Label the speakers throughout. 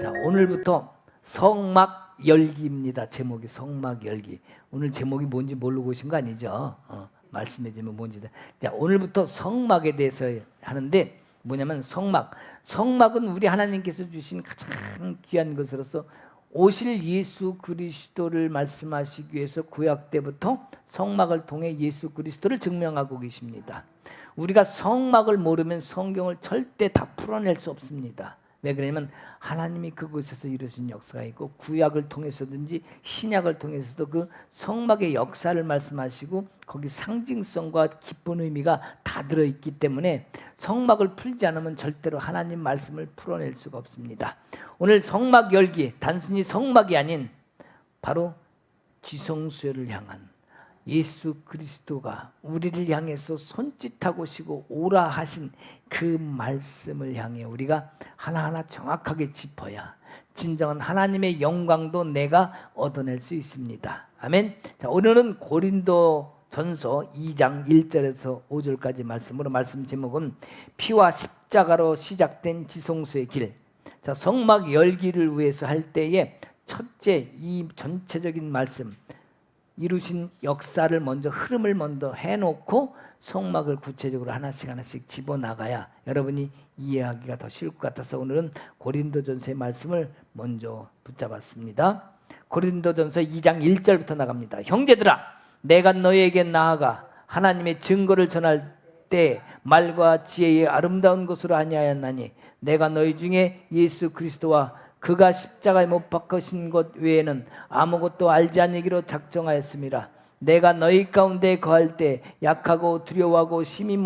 Speaker 1: 자, 오늘부터 성막 열기입니다. 제목이 성막 열기. 오늘 제목이 뭔지 모르고 오신 거 아니죠? 말씀해 주면 뭔지. 자, 오늘부터 성막에 대해서 하는데 뭐냐면 성막은 우리 하나님께서 주신 가장 귀한 것으로서 오실 예수 그리스도를 말씀하시기 위해서 구약 때부터 성막을 통해 예수 그리스도를 증명하고 계십니다. 우리가 성막을 모르면 성경을 절대 다 풀어낼 수 없습니다. 왜 그러냐면 하나님이 그곳에서 이루신 역사가 있고 구약을 통해서든지 신약을 통해서도 그 성막의 역사를 말씀하시고 거기 상징성과 깊은 의미가 다 들어있기 때문에 성막을 풀지 않으면 절대로 하나님 말씀을 풀어낼 수가 없습니다. 오늘 성막 열기, 단순히 성막이 아닌 바로 지성소를 향한 예수 그리스도가 우리를 향해서 손짓하고 시고 오라 하신 그 말씀을 향해 우리가 하나하나 정확하게 짚어야 진정한 하나님의 영광도 내가 얻어낼 수 있습니다. 아멘. 자, 오늘은 고린도전서 2장 1절에서 5절까지 말씀으로 말씀 제목은 피와 십자가로 시작된 지성소의 길. 자, 성막 열기를 위해서 할 때에 첫째 이 전체적인 말씀 이루신 역사를 먼저 흐름을 먼저 해놓고 성막을 구체적으로 하나씩 집어나가야 여러분이 이해하기가 더 쉬울 것 같아서 오늘은 고린도전서의 말씀을 먼저 붙잡았습니다. 고린도전서 2장 1절부터 나갑니다. 형제들아, 내가 너희에게 나아가 하나님의 증거를 전할 때 말과 지혜의 아름다운 것으로 아니하였나니 내가 너희 중에 예수 그리스도와 그가 십자가에 못 박히신 것 외에는 아무것도 알지 아니기로 작정하였습니다. 내가 너희 가운데 거할 때 약하고 두려워하고 심히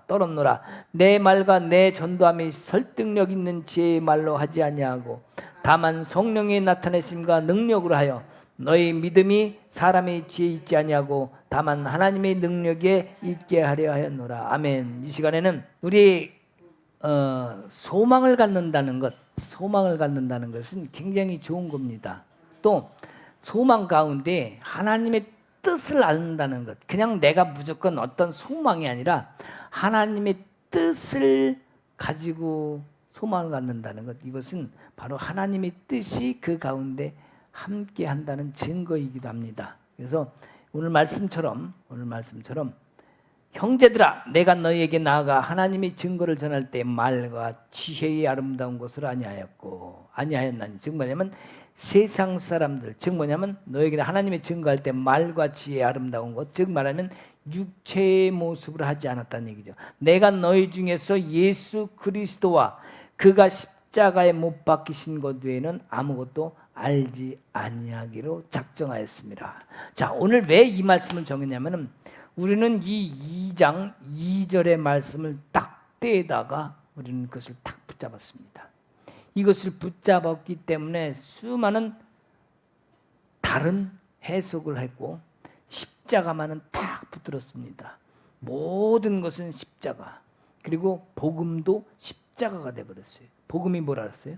Speaker 1: 떨었노라. 내 말과 내 전도함이 설득력 있는 지혜의 말로 하지 아니하고 다만 성령의 나타내심과 능력으로 하여 너희 믿음이 사람의 지혜에 있지 아니하고 다만 하나님의 능력에 있게 하려 하였노라. 아멘. 이 시간에는 우리 소망을 갖는다는 것은 굉장히 좋은 겁니다. 또 소망 가운데 하나님의 뜻을 알는다는 것, 그냥 내가 무조건 어떤 소망이 아니라 하나님의 뜻을 가지고 소망을 갖는다는 것, 이것은 바로 하나님의 뜻이 그 가운데 함께 한다는 증거이기도 합니다. 그래서 오늘 말씀처럼 형제들아, 내가 너희에게 나아가 하나님의 증거를 전할 때 말과 지혜의 아름다운 것을 아니하였나니. 즉 뭐냐면 세상 사람들, 즉 뭐냐면 너희에게 하나님의 증거할 때 말과 지혜의 아름다운 것, 즉 말하면 육체의 모습으로 하지 않았다는 얘기죠. 내가 너희 중에서 예수 그리스도와 그가 십자가에 못 박히신 것 외에는 아무것도 알지 아니하기로 작정하였습니다. 자, 오늘 왜 이 말씀을 정했냐면은 우리는 이 2장 2절의 말씀을 딱 떼다가 우리는 그것을 딱 붙잡았습니다. 이것을 붙잡았기 때문에 수많은 다른 해석을 했고 십자가만은 딱 붙들었습니다. 모든 것은 십자가. 그리고 복음도 십자가가 되어버렸어요. 복음이 뭐라 그랬어요?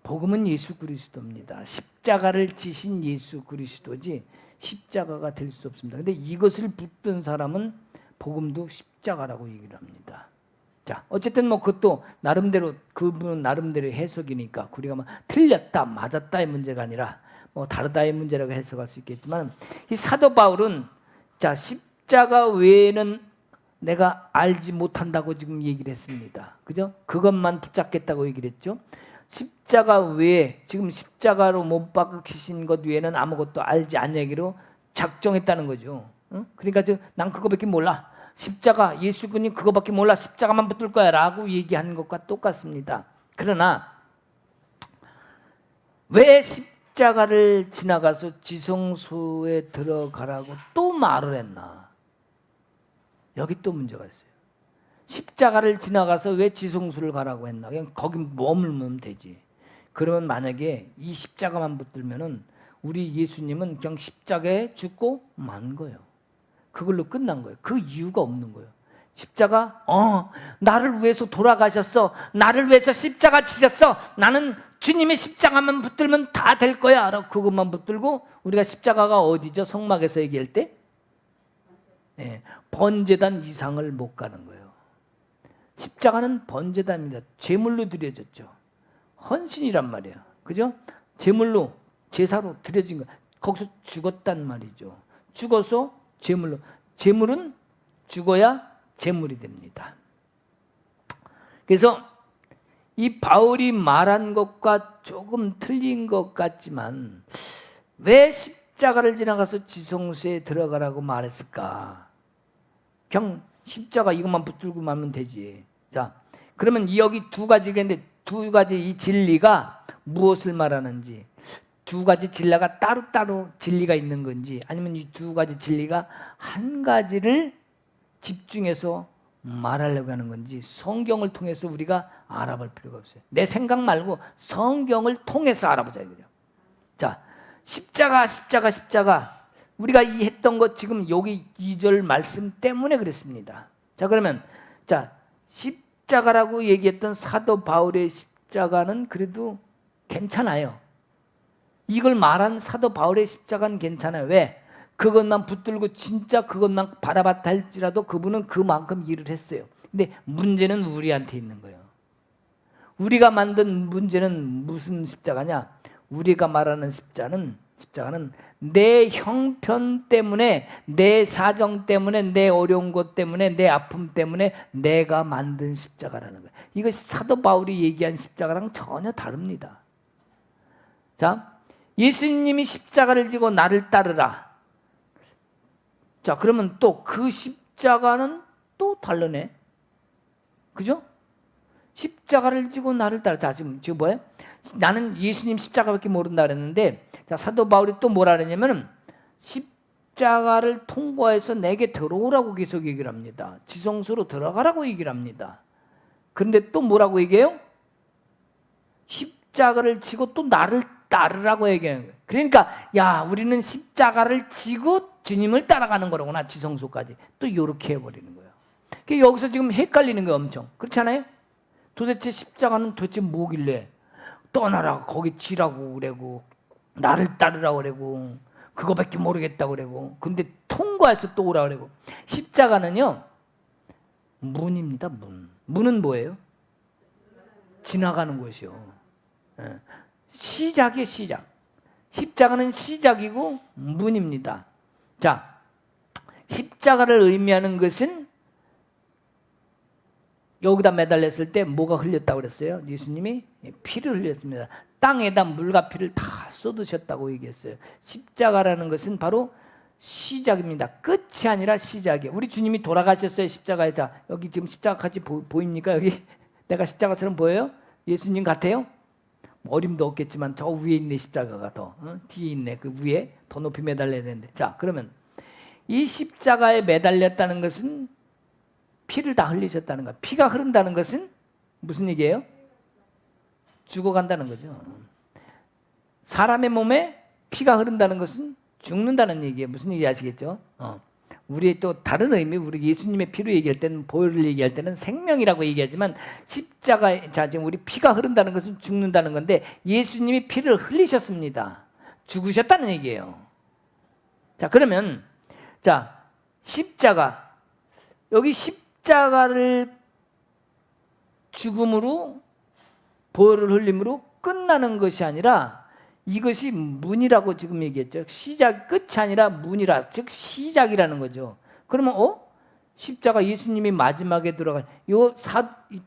Speaker 1: 복음은 예수 그리스도입니다. 십자가를 지신 예수 그리스도지 십자가가 될 수 없습니다. 근데 이것을 붙든 사람은 복음도 십자가라고 얘기를 합니다. 자, 어쨌든 그것도 나름대로 그분은 나름대로 해석이니까 우리가 틀렸다 맞았다의 문제가 아니라 다르다의 문제라고 해석할 수 있겠지만 이 사도 바울은 자, 십자가 외에는 내가 알지 못한다고 지금 얘기를 했습니다. 그죠? 그것만 붙잡겠다고 얘기를 했죠. 십자가 외에 지금 십자가로 못 박히신 것 외에는 아무것도 알지 않냐기로 작정했다는 거죠. 그러니까 난 그거밖에 몰라. 십자가 예수님이 그거밖에 몰라. 십자가만 붙들 거야 라고 얘기하는 것과 똑같습니다. 그러나 왜 십자가를 지나가서 지성소에 들어가라고 또 말을 했나? 여기 또 문제가 있어요. 십자가를 지나가서 왜 지성소를 가라고 했나? 그냥 거기 머물면 되지. 그러면 만약에 이 십자가만 붙들면은 우리 예수님은 그냥 십자가에 죽고 만 거예요. 그걸로 끝난 거예요. 그 이유가 없는 거예요. 십자가, 나를 위해서 돌아가셨어. 나를 위해서 십자가 지셨어. 나는 주님의 십자가만 붙들면 다 될 거야. 라고 그것만 붙들고 우리가 십자가가 어디죠? 성막에서 얘기할 때? 번제단 이상을 못 가는 거예요. 십자가는 번제단입니다. 제물로 드려졌죠. 헌신이란 말이야. 그죠? 제물로, 제사로 드려진 거. 거기서 죽었단 말이죠. 죽어서 제물로. 제물은 죽어야 제물이 됩니다. 그래서 이 바울이 말한 것과 조금 틀린 것 같지만 왜 십자가를 지나가서 지성소에 들어가라고 말했을까? 그냥 십자가 이것만 붙들고 말면 되지. 자, 그러면 여기 두 가지가 있는데 두 가지 이 진리가 무엇을 말하는지, 두 가지 진리가 따로따로 진리가 있는 건지, 아니면 이 두 가지 진리가 한 가지를 집중해서 말하려고 하는 건지 성경을 통해서 우리가 알아볼 필요가 없어요. 내 생각 말고 성경을 통해서 알아보자 이거죠. 자, 십자가. 우리가 이 했던 것 지금 여기 2절 말씀 때문에 그랬습니다. 자, 그러면 자, 십자가라고 얘기했던 사도 바울의 십자가는 그래도 괜찮아요. 이걸 말한 사도 바울의 십자가는 괜찮아요. 왜? 그것만 붙들고 진짜 그것만 바라봤다 할지라도 그분은 그만큼 일을 했어요. 근데 문제는 우리한테 있는 거예요. 우리가 만든 문제는 무슨 십자가냐? 우리가 말하는 십자가는 내 형편 때문에, 내 사정 때문에, 내 어려운 것 때문에, 내 아픔 때문에 내가 만든 십자가라는 거예요. 이것이 사도 바울이 얘기한 십자가랑 전혀 다릅니다. 자, 예수님이 십자가를 지고 나를 따르라. 자, 그러면 또 그 십자가는 또 다르네. 그죠? 십자가를 지고 나를 따라. 자, 지금 뭐예요? 나는 예수님 십자가밖에 모른다 그랬는데, 자, 사도 바울이 또 뭐라 그랬냐면 십자가를 통과해서 내게 들어오라고 계속 얘기를 합니다. 지성소로 들어가라고 얘기를 합니다. 그런데 또 뭐라고 얘기해요? 십자가를 지고 또 나를 따르라고 얘기하는 거예요. 그러니까 야, 우리는 십자가를 지고 주님을 따라가는 거라구나, 지성소까지. 또 이렇게 해버리는 거예요. 그러니까 여기서 지금 헷갈리는 거예요, 엄청. 그렇지 않아요? 도대체 십자가는 도대체 뭐길래 떠나라, 거기 지라고 그러고 나를 따르라고 그러고 그거밖에 모르겠다고 그러고, 근데 통과해서 또 오라고 그러고. 십자가는요, 문입니다. 문은 뭐예요? 지나가는 곳이요. 시작이에요, 시작. 십자가는 시작이고 문입니다. 자, 십자가를 의미하는 것은 여기다 매달렸을 때 뭐가 흘렸다고 그랬어요? 예수님이 피를 흘렸습니다. 땅에다 물과 피를 다 쏟으셨다고 얘기했어요. 십자가라는 것은 바로 시작입니다. 끝이 아니라 시작이에요. 우리 주님이 돌아가셨어요, 십자가에. 자, 여기 지금 십자가 같이 보입니까? 여기 내가 십자가처럼 보여요? 예수님 같아요? 어림도 없겠지만 저 위에 있네, 십자가가 더 뒤에 있네. 그 위에 더 높이 매달려야 되는데. 자, 그러면 이 십자가에 매달렸다는 것은 피를 다 흘리셨다는 거야. 피가 흐른다는 것은 무슨 얘기예요? 죽어간다는 거죠. 사람의 몸에 피가 흐른다는 것은 죽는다는 얘기예요. 무슨 얘기 아시겠죠? 우리 또 다른 의미, 우리 예수님의 피로 얘기할 때는, 보혈을 얘기할 때는 생명이라고 얘기하지만 십자가, 자, 지금 우리 피가 흐른다는 것은 죽는다는 건데 예수님이 피를 흘리셨습니다. 죽으셨다는 얘기예요. 자, 그러면 자, 십자가, 여기 십자가를 죽음으로, 보혈을 흘림으로 끝나는 것이 아니라 이것이 문이라고 지금 얘기했죠. 시작, 끝이 아니라 문이라, 즉 시작이라는 거죠. 그러면 십자가, 예수님이 마지막에 들어가,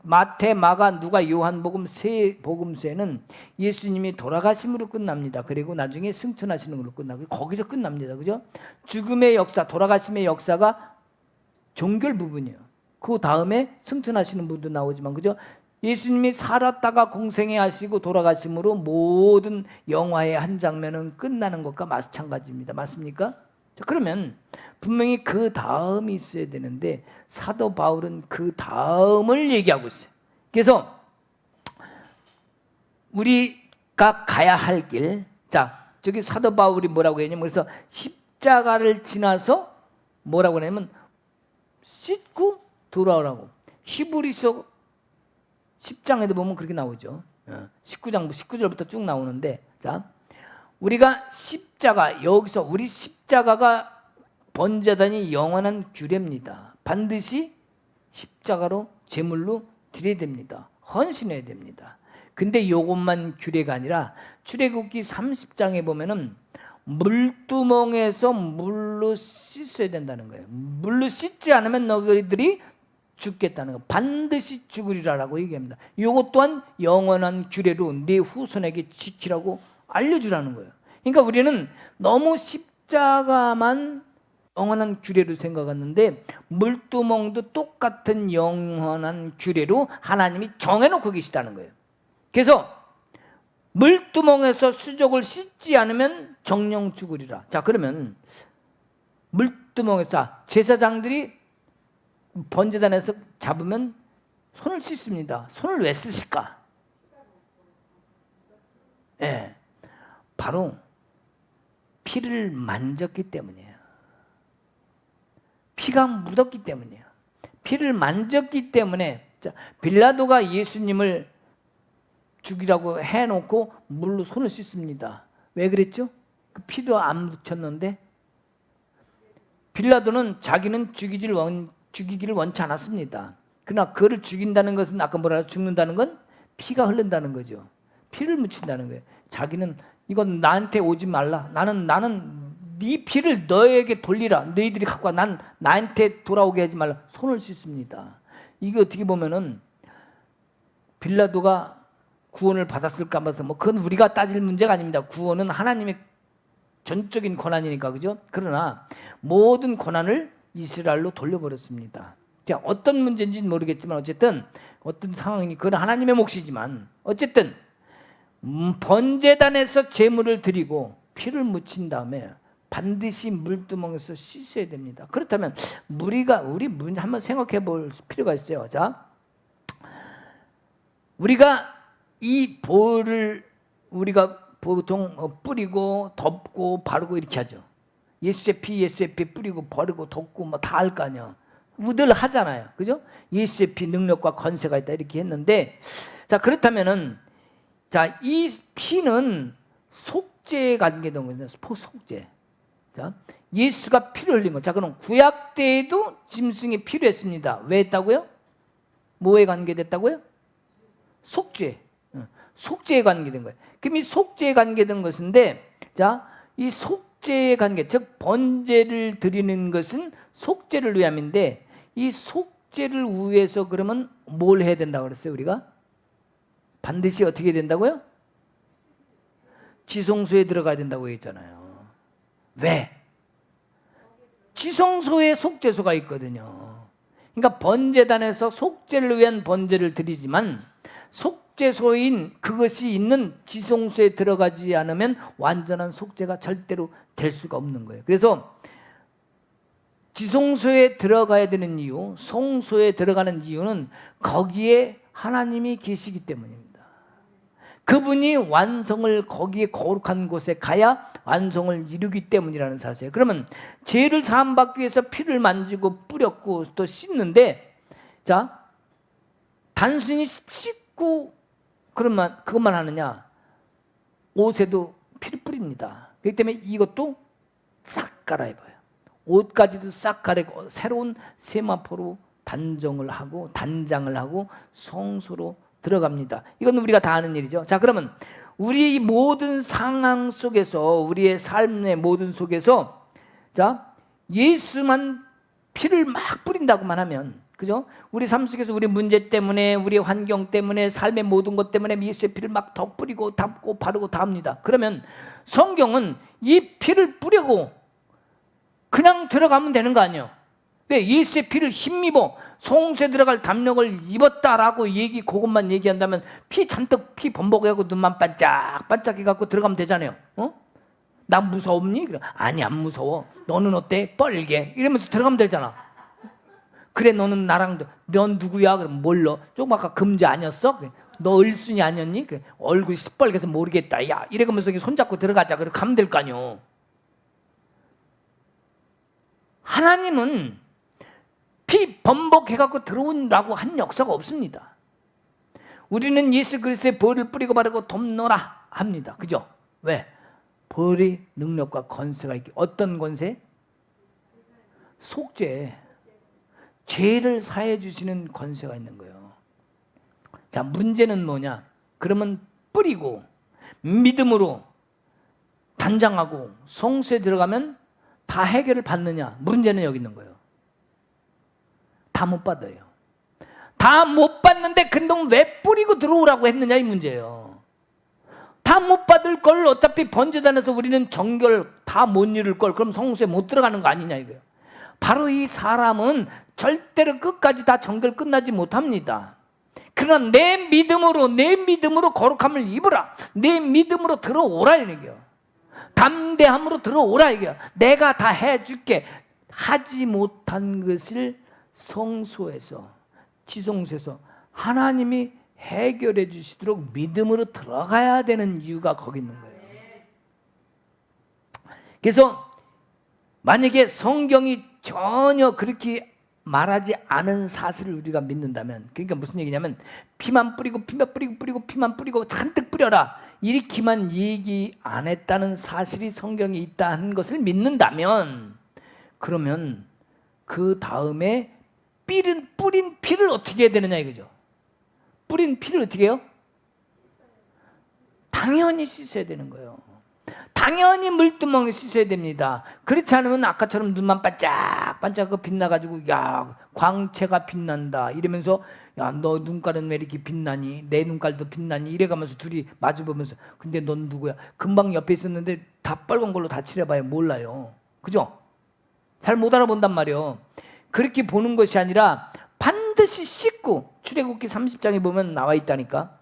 Speaker 1: 마태, 마가, 누가, 요한복음 세 복음서에는 예수님이 돌아가심으로 끝납니다. 그리고 나중에 승천하시는 걸로 끝나고 거기서 끝납니다. 그죠? 죽음의 역사, 돌아가심의 역사가 종결 부분이에요. 그 다음에 승천하시는 분도 나오지만, 그죠? 예수님이 살았다가 공생애 하시고 돌아가심으로 모든 영화의 한 장면은 끝나는 것과 마찬가지입니다. 맞습니까? 자, 그러면 분명히 그 다음이 있어야 되는데 사도 바울은 그 다음을 얘기하고 있어요. 그래서 우리가 가야 할 길, 자, 저기 사도 바울이 뭐라고 했냐면, 그래서 십자가를 지나서 뭐라고 하냐면 씻고 돌아오라고. 히브리서 10장에도 보면 그렇게 나오죠. 19절부터 쭉 나오는데, 자, 우리가 십자가, 여기서 우리 십자가가 번제단이 영원한 규례입니다. 반드시 십자가로 제물로 드려야 됩니다. 헌신해야 됩니다. 근데 요것만 규례가 아니라 출애굽기 30장에 보면은 물두멍에서 물로 씻어야 된다는 거예요. 물로 씻지 않으면 너희들이 죽겠다는 거. 반드시 죽으리라라고 얘기합니다. 이것 또한 영원한 규례로 네 후손에게 지키라고 알려주라는 거예요. 그러니까 우리는 너무 십자가만 영원한 규례로 생각했는데 물두멍도 똑같은 영원한 규례로 하나님이 정해놓고 계시다는 거예요. 그래서 물두멍에서 수족을 씻지 않으면 정령 죽으리라. 자, 그러면 물두멍에서 제사장들이 번제단에서 잡으면 손을 씻습니다. 손을 왜 쓰실까? 예, 바로 피를 만졌기 때문이에요. 피가 묻었기 때문이에요. 피를 만졌기 때문에. 자, 빌라도가 예수님을 죽이라고 해놓고 물로 손을 씻습니다. 왜 그랬죠? 그 피도 안 묻혔는데. 빌라도는 자기는 죽이기를 원치 않았습니다. 그러나 그를 죽인다는 것은 아까 뭐라 죽는다는 건 피가 흐른다는 거죠. 피를 묻힌다는 거예요. 자기는 이건 나한테 오지 말라. 나는 네 피를 너에게 돌리라. 너희들이 갖고 와. 난 나한테 돌아오게 하지 말라. 손을 씻습니다. 이게 어떻게 보면은 빌라도가 구원을 받았을까 봐서 뭐 그건 우리가 따질 문제가 아닙니다. 구원은 하나님의 전적인 권한이니까, 그죠? 그러나 모든 권한을 이스라엘로 돌려버렸습니다. 자, 어떤 문제인지는 모르겠지만 어쨌든 어떤 상황이니 그건 하나님의 몫이지만 어쨌든 번제단에서 제물을 드리고 피를 묻힌 다음에 반드시 물두멍에서 씻어야 됩니다. 그렇다면 우리 한번 생각해 볼 필요가 있어요. 자, 우리가 이 볼을 우리가 보통 뿌리고 덮고 바르고 이렇게 하죠. 예수의 피 뿌리고 바르고 덮고 뭐 다 할 거 아니야. 늘 하잖아요. 그죠? 예수의 피 능력과 권세가 있다 이렇게 했는데, 자, 그렇다면은 자, 이 피는 속죄에 관계된 거죠. 속죄. 자, 예수가 피를 흘린 거. 자, 그럼 구약 때에도 짐승이 필요했습니다. 왜 했다고요? 뭐에 관계됐다고요? 속죄. 속죄에 관계된 거예요. 그럼 이 속죄에 관계된 것인데, 자, 이 속죄에 관계, 즉 번제를 드리는 것은 속죄를 위함인데, 이 속죄를 위해서 그러면 뭘 해야 된다고 그랬어요, 우리가? 반드시 어떻게 된다고요? 지성소에 들어가야 된다고 했잖아요. 왜? 지성소에 속죄소가 있거든요. 그러니까 번제단에서 속죄를 위한 번제를 드리지만 속죄소인 그것이 있는 지성소에 들어가지 않으면 완전한 속죄가 절대로 될 수가 없는 거예요. 그래서 지성소에 들어가야 되는 이유, 성소에 들어가는 이유는 거기에 하나님이 계시기 때문입니다. 그분이 완성을 거기에 거룩한 곳에 가야 완성을 이루기 때문이라는 사실. 그러면 죄를 사함받기 위해서 피를 만지고 뿌렸고 또 씻는데, 자, 단순히 씻고 그것만 하느냐? 옷에도 피를 뿌립니다. 그렇기 때문에 이것도 싹 갈아입어요. 옷까지도 싹 갈아입고 새로운 세마포로 단장을 하고 성소로 들어갑니다. 이건 우리가 다 아는 일이죠. 자, 그러면 우리 모든 상황 속에서, 우리의 삶의 모든 속에서, 자, 예수만 피를 막 뿌린다고만 하면, 그죠? 우리 삶 속에서 우리 문제 때문에, 우리 환경 때문에, 삶의 모든 것 때문에 예수의 피를 막 더 뿌리고 담고 바르고 다 합니다. 그러면 성경은 이 피를 뿌리고 그냥 들어가면 되는 거 아니에요? 왜? 예수의 피를 힘입어 성소에 들어갈 담력을 입었다라고 그것만 얘기한다면 피 잔뜩 피 범벅해갖고 눈만 반짝반짝 해갖고 들어가면 되잖아요. 나 무서웠니? 아니, 안 무서워. 너는 어때? 뻘게. 이러면서 들어가면 되잖아. 그래, 넌 넌 누구야? 그럼 몰라. 조금 아까 금자 아니었어? 그래. 너 을순이 아니었니? 그래. 얼굴이 시뻘개서 모르겠다. 야, 이래가면서 손잡고 들어가자. 그래, 가면 될 거 아니요. 하나님은 피 범벅해갖고 들어오라고 한 역사가 없습니다. 우리는 예수 그리스도의 벌을 뿌리고 바르고 돕노라 합니다. 그죠? 왜? 벌의 능력과 권세가 있기. 어떤 권세? 속죄. 죄를 사해 주시는 권세가 있는 거예요. 자, 문제는 뭐냐? 그러면 뿌리고 믿음으로 단장하고 성수에 들어가면 다 해결을 받느냐? 문제는 여기 있는 거예요. 다 못 받아요. 다 못 받는데 그놈 왜 뿌리고 들어오라고 했느냐 이 문제예요. 다 못 받을 걸 어차피 번제단에서 우리는 정결 다 못 이룰 걸 그럼 성수에 못 들어가는 거 아니냐 이거예요. 바로 이 사람은 절대로 끝까지 다 정결 끝나지 못합니다. 그러나 내 믿음으로 거룩함을 입으라. 내 믿음으로 들어오라 이거예요. 담대함으로 들어오라 이거예요. 내가 다 해줄게. 하지 못한 것을 성소에서 지성소에서 하나님이 해결해 주시도록 믿음으로 들어가야 되는 이유가 거기 있는 거예요. 그래서 만약에 성경이 전혀 그렇게 말하지 않은 사실을 우리가 믿는다면, 그러니까 무슨 얘기냐면 피만 뿌리고 피만 뿌리고 잔뜩 뿌려라 이렇게만 얘기 안 했다는 사실이 성경에 있다는 것을 믿는다면, 그러면 그 다음에 뿌린 피를 어떻게 해야 되느냐 이거죠. 뿌린 피를 어떻게 해요? 당연히 씻어야 되는 거예요. 당연히 물두멍에 씻어야 됩니다. 그렇지 않으면 아까처럼 눈만 반짝반짝 빛나가지고 야 광채가 빛난다 이러면서 야 너 눈깔은 왜 이렇게 빛나니? 내 눈깔도 빛나니? 이래가면서 둘이 마주보면서 근데 넌 누구야? 금방 옆에 있었는데 다 빨간 걸로 다 칠해봐야 몰라요. 그죠? 잘 못 알아본단 말이에요. 그렇게 보는 것이 아니라 반드시 씻고, 출애굽기 30장에 보면 나와 있다니까.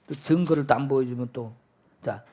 Speaker 1: 또 증거를 또 안 보여주면 또, 자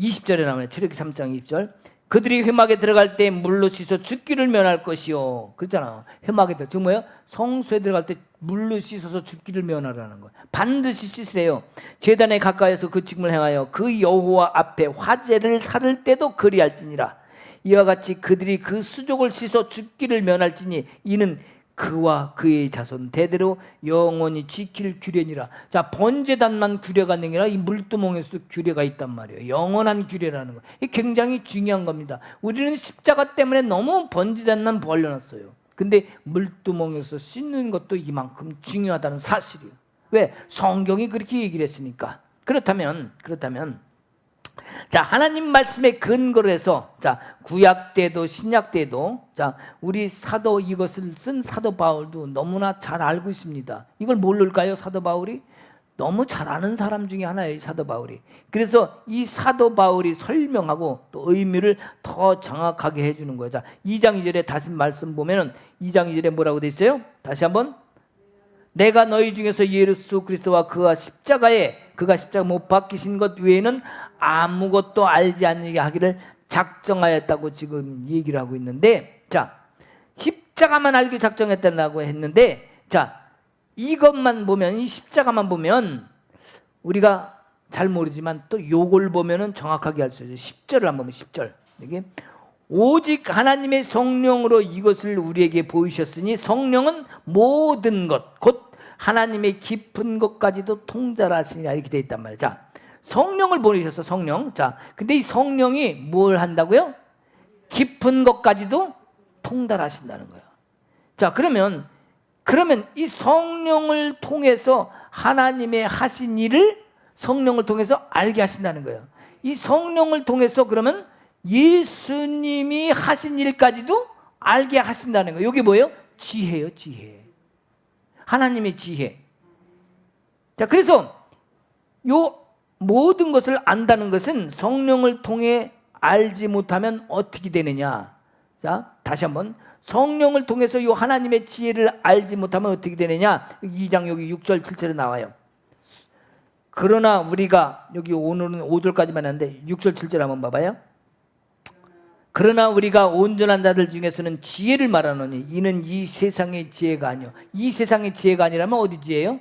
Speaker 1: 20절에 나오네. 출애굽기 30장 20절. 그들이 회막에 들어갈 때 물로 씻어 죽기를 면할 것이요. 그렇잖아. 회막에 들어. 지금 뭐예요? 성소에 들어갈 때 물로 씻어서 죽기를 면하라는 거예요. 반드시 씻으래요. 제단에 가까이서 그 직분을 행하여 그 여호와 앞에 화제를 살을 때도 그리할지니라. 이와 같이 그들이 그 수족을 씻어 죽기를 면할지니 이는 그와 그의 자손 대대로 영원히 지킬 규례니라. 자, 번제단만 규례가 아니라 이 물두멍에서도 규례가 있단 말이에요. 영원한 규례라는 거. 이게 굉장히 중요한 겁니다. 우리는 십자가 때문에 너무 번제단만 벌려놨어요. 근데 물두멍에서 씻는 것도 이만큼 중요하다는 사실이에요. 왜? 성경이 그렇게 얘기를 했으니까. 그렇다면 자, 하나님 말씀에 근거를 해서, 자, 구약 때도 신약 때도, 자, 우리 사도 이것을 쓴 사도 바울도 너무나 잘 알고 있습니다. 이걸 모를까요, 사도 바울이? 너무 잘 아는 사람 중에 하나예요, 이 사도 바울이. 그래서 이 사도 바울이 설명하고 또 의미를 더 정확하게 해주는 거예요. 자, 2장 2절에 다시 말씀 보면은 2장 2절에 뭐라고 돼 있어요? 다시 한번. 내가 너희 중에서 예수 그리스도와 그가 십자가 못 박히신 것 외에는 아무것도 알지 않게 하기를 작정하였다고 지금 얘기를 하고 있는데, 자, 십자가만 알기 작정했다고 했는데, 자, 이것만 보면, 이 십자가만 보면 우리가 잘 모르지만 또 요걸 보면은 정확하게 알 수 있어요. 10절을 한번 보면 10절. 이게 오직 하나님의 성령으로 이것을 우리에게 보이셨으니 성령은 모든 것 곧 하나님의 깊은 것까지도 통달하시니라 이렇게 되어 있단 말이에요. 자, 성령을 보내셔서 성령. 자, 근데 이 성령이 뭘 한다고요? 깊은 것까지도 통달하신다는 거예요. 자, 그러면 이 성령을 통해서 하나님의 하신 일을 성령을 통해서 알게 하신다는 거예요. 이 성령을 통해서 그러면 예수님이 하신 일까지도 알게 하신다는 거예요. 이게 뭐예요? 지혜예요, 지혜. 하나님의 지혜. 자, 그래서 요 모든 것을 안다는 것은 성령을 통해 알지 못하면 어떻게 되느냐. 자, 다시 한번. 성령을 통해서 이 하나님의 지혜를 알지 못하면 어떻게 되느냐. 2장 여기 6절 7절에 나와요. 그러나 우리가 여기 오늘은 5절까지만 하는데 6절 7절 한번 봐봐요. 그러나 우리가 온전한 자들 중에서는 지혜를 말하노니 이는 이 세상의 지혜가 아니요. 이 세상의 지혜가 아니라면 어디 지혜요?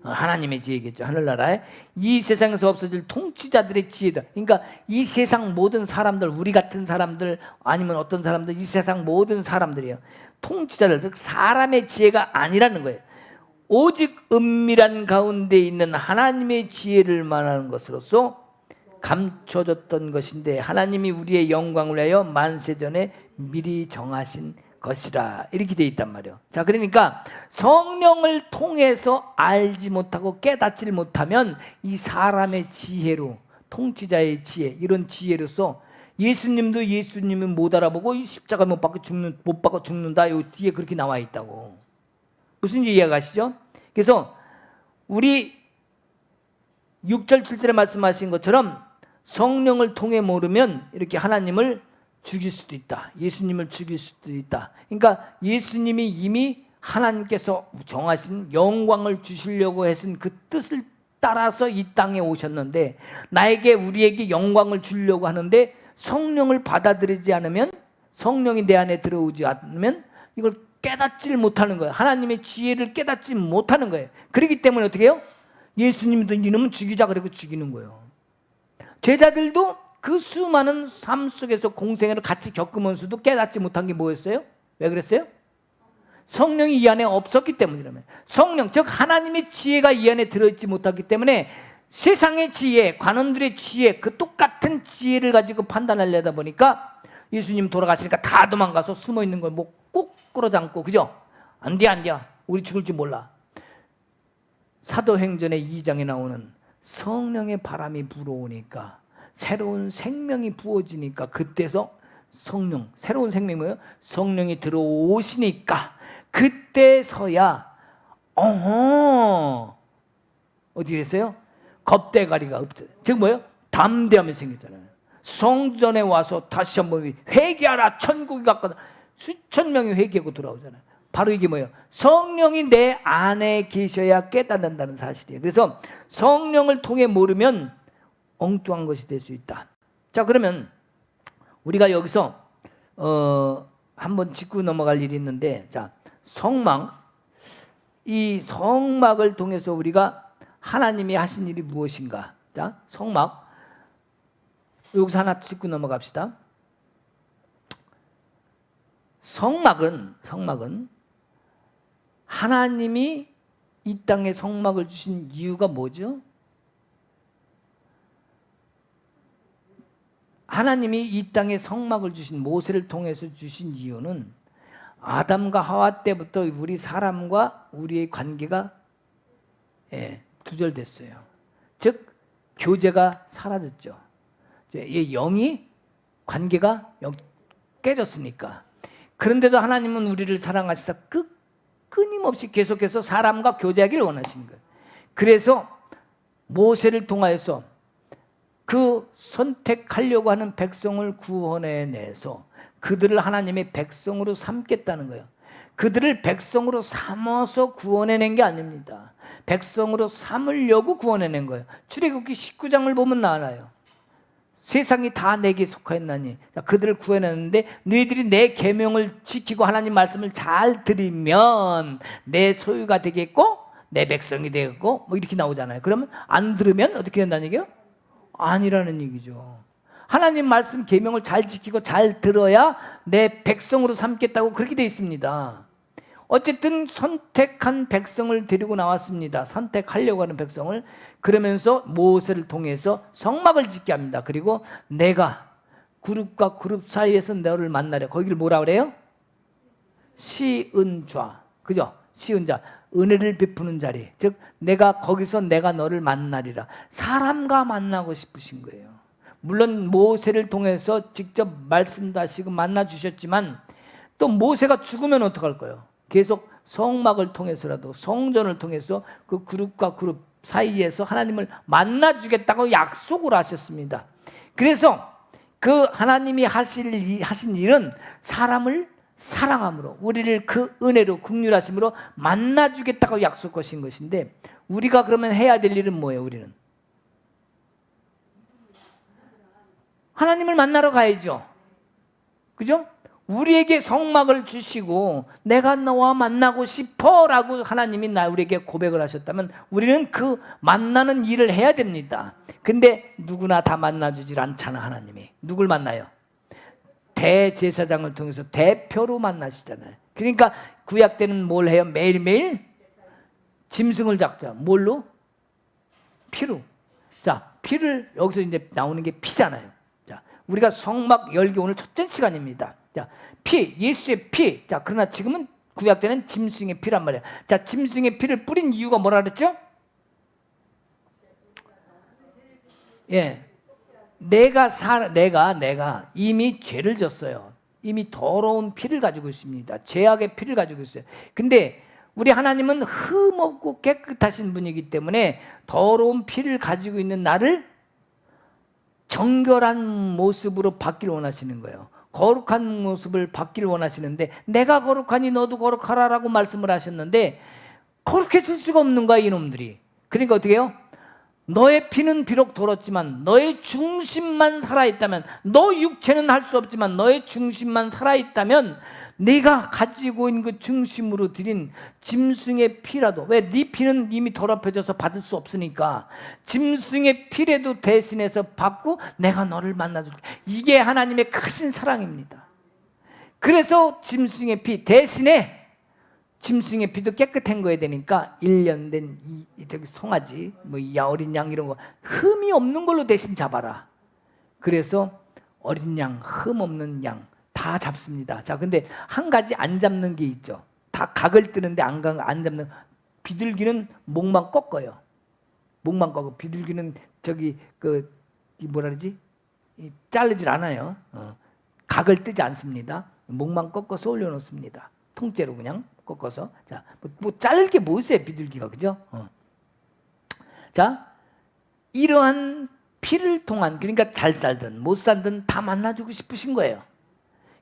Speaker 1: 하나님의 지혜겠죠. 하늘나라에 이 세상에서 없어질 통치자들의 지혜다. 그러니까 이 세상 모든 사람들, 우리 같은 사람들 아니면 어떤 사람들, 이 세상 모든 사람들이에요. 통치자들, 즉 사람의 지혜가 아니라는 거예요. 오직 은밀한 가운데 있는 하나님의 지혜를 말하는 것으로서 감춰졌던 것인데 하나님이 우리의 영광을 위하여 만세전에 미리 정하신 것이라 이렇게 돼 있단 말이에요. 자, 그러니까 성령을 통해서 알지 못하고 깨닫지 못하면 이 사람의 지혜로, 통치자의 지혜, 이런 지혜로서 예수님도 예수님은 못 알아보고 십자가 못 박고 죽는다. 요 뒤에 그렇게 나와 있다고. 무슨 이해가 가시죠? 그래서 우리 6절 7절에 말씀하신 것처럼 성령을 통해 모르면 이렇게 하나님을 죽일 수도 있다. 예수님을 죽일 수도 있다. 그러니까 예수님이 이미 하나님께서 정하신 영광을 주시려고 하신 그 뜻을 따라서 이 땅에 오셨는데 나에게 우리에게 영광을 주려고 하는데 성령을 받아들이지 않으면, 성령이 내 안에 들어오지 않으면 이걸 깨닫지를 못하는 거예요. 하나님의 지혜를 깨닫지 못하는 거예요. 그렇기 때문에 어떻게 해요? 예수님도 이놈은 죽이자 그러고 죽이는 거예요. 제자들도 그 수많은 삶 속에서 공생애를 같이 겪으면서도 깨닫지 못한 게 뭐였어요? 왜 그랬어요? 성령이 이 안에 없었기 때문이라면. 성령, 즉 하나님의 지혜가 이 안에 들어있지 못했기 때문에 세상의 지혜, 관원들의 지혜, 그 똑같은 지혜를 가지고 판단하려다 보니까 예수님 돌아가시니까 다 도망가서 숨어 있는 걸 뭐 꾹 끌어잡고, 그죠? 안 돼, 우리 죽을지 몰라. 사도행전의 2장에 나오는 성령의 바람이 불어오니까 새로운 생명이 부어지니까 그때서 성령, 새로운 생명이 뭐예요? 성령이 들어오시니까 그때서야 어떻게 됐어요? 겁대가리가 없어요. 즉 뭐예요? 담대함이 생겼잖아요. 성전에 와서 다시 한번 회개하라, 천국이 가까다. 수천 명이 회개하고 돌아오잖아요. 바로 이게 뭐예요? 성령이 내 안에 계셔야 깨닫는다는 사실이에요. 그래서 성령을 통해 모르면 엉뚱한 것이 될 수 있다. 자, 그러면 우리가 여기서 한번 짚고 넘어갈 일이 있는데, 자, 성막, 이 성막을 통해서 우리가 하나님이 하신 일이 무엇인가? 자, 성막, 여기서 하나 짚고 넘어갑시다. 성막은 하나님이 이 땅에 성막을 주신 이유가 뭐죠? 하나님이 이 땅에 성막을 주신, 모세를 통해서 주신 이유는 아담과 하와 때부터 우리 사람과 우리의 관계가 두절됐어요. 즉 교제가 사라졌죠. 이 영이 관계가 깨졌으니까. 그런데도 하나님은 우리를 사랑하시사 끊임없이 계속해서 사람과 교제하기를 원하신 거예요. 그래서 모세를 통하여서 그 선택하려고 하는 백성을 구원해내서 그들을 하나님의 백성으로 삼겠다는 거예요. 그들을 백성으로 삼아서 구원해낸 게 아닙니다. 백성으로 삼으려고 구원해낸 거예요. 출애굽기 19장을 보면 나와요. 세상이 다 내게 속하였나니, 그들을 구해냈는데 너희들이 내 계명을 지키고 하나님 말씀을 잘 들으면 내 소유가 되겠고 내 백성이 되겠고 뭐 이렇게 나오잖아요. 그러면 안 들으면 어떻게 된다는 얘기예요? 아니라는 얘기죠. 하나님 말씀 계명을 잘 지키고 잘 들어야 내 백성으로 삼겠다고 그렇게 되어 있습니다. 어쨌든 선택한 백성을 데리고 나왔습니다. 선택하려고 하는 백성을. 그러면서 모세를 통해서 성막을 짓게 합니다. 그리고 내가 그룹과 그룹 사이에서 너를 만나려. 거기를 뭐라 그래요? 시은좌. 그죠? 시은좌. 은혜를 베푸는 자리. 즉 내가 거기서 내가 너를 만나리라. 사람과 만나고 싶으신 거예요. 물론 모세를 통해서 직접 말씀도 하시고 만나 주셨지만 또 모세가 죽으면 어떡할 거예요? 계속 성막을 통해서라도, 성전을 통해서 그 그룹과 그룹 사이에서 하나님을 만나주겠다고 약속을 하셨습니다. 그래서 그 하나님이 하신 일은 사람을 사랑함으로, 우리를 그 은혜로, 긍휼하심으로 만나주겠다고 약속하신 것인데, 우리가 그러면 해야 될 일은 뭐예요? 우리는 하나님을 만나러 가야죠. 그죠? 우리에게 성막을 주시고 내가 너와 만나고 싶어 라고 하나님이 우리에게 고백을 하셨다면 우리는 그 만나는 일을 해야 됩니다. 근데 누구나 다 만나주질 않잖아. 하나님이 누굴 만나요? 대제사장을 통해서 대표로 만나시잖아요. 그러니까 구약 때는 뭘 해요? 매일매일 짐승을 잡자. 뭘로? 피로. 자, 피를 여기서 이제 나오는 게 피잖아요. 자, 우리가 성막 열기 오늘 첫째 시간입니다. 자, 피, 예수의 피. 자, 그러나 지금은 구약 때는 짐승의 피란 말이야. 자, 짐승의 피를 뿌린 이유가 뭐라 그랬죠? 예. 내가 이미 죄를 졌어요. 이미 더러운 피를 가지고 있습니다. 죄악의 피를 가지고 있어요. 근데 우리 하나님은 흠없고 깨끗하신 분이기 때문에 더러운 피를 가지고 있는 나를 정결한 모습으로 받기를 원하시는 거예요. 거룩한 모습을 받기를 원하시는데, 내가 거룩하니 너도 거룩하라라고 말씀을 하셨는데 거룩해질 수가 없는 거야, 이놈들이. 그러니까 어떻게 해요? 너의 피는 비록 돌았지만 너의 중심만 살아있다면, 너 육체는 할 수 없지만 너의 중심만 살아있다면 네가 가지고 있는 그 중심으로 드린 짐승의 피라도, 왜? 네 피는 이미 더럽혀져서 받을 수 없으니까 짐승의 피라도 대신해서 받고 내가 너를 만나줄게. 이게 하나님의 크신 사랑입니다. 그래서 짐승의 피 대신에, 짐승의 피도 깨끗한 거야 되니까 1년 된 저기 송아지, 뭐 어린 양 이런 거 흠이 없는 걸로 대신 잡아라. 그래서 어린 양, 흠 없는 양 다 잡습니다. 자, 근데 한 가지 안 잡는 게 있죠. 다 각을 뜨는데 안 잡는. 비둘기는 목만 꺾어요. 목만 꺾고, 비둘기는 저기 뭐라 그러지? 자르질 않아요. 각을 뜨지 않습니다. 목만 꺾어서 올려놓습니다. 통째로 그냥 꺾어서. 자, 뭐 자를 게 뭐 있어요, 비둘기가, 그죠? 자, 이러한 피를 통한, 그러니까 잘 살든 못 살든 다 만나주고 싶으신 거예요.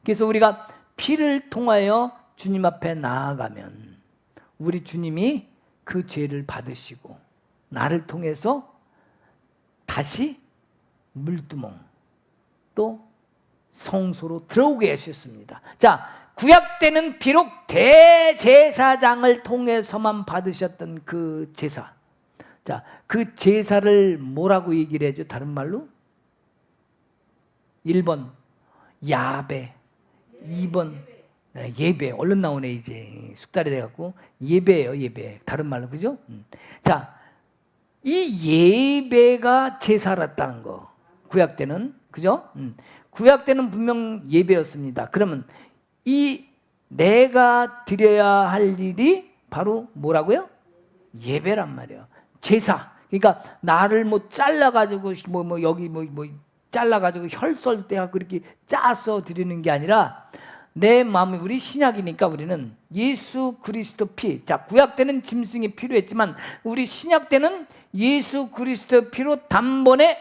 Speaker 1: 그래서 우리가 피를 통하여 주님 앞에 나아가면 우리 주님이 그 죄를 받으시고 나를 통해서 다시 물두멍 또 성소로 들어오게 하셨습니다. 자, 구약 때는 비록 대제사장을 통해서만 받으셨던 그 제사. 자, 그 제사를 뭐라고 얘기를 해줘? 다른 말로? 1번 야베, 2번 예배. 얼른 나오네, 이제 숙달이 돼갖고. 예배예요, 예배. 다른 말로, 그죠? 자, 이 예배가 제사였다는 거, 구약 때는, 그죠? 구약 때는 분명 예배였습니다. 그러면 이 내가 드려야 할 일이 바로 뭐라고요? 예배란 말이에요. 제사. 그러니까 나를 뭐 잘라가지고 여기 잘라가지고 혈설대하고 그렇게 짜서 드리는 게 아니라 내 마음이, 우리 신약이니까 우리는 예수 그리스도 피. 자, 구약 때는 짐승이 필요했지만 우리 신약 때는 예수 그리스도 피로 단번에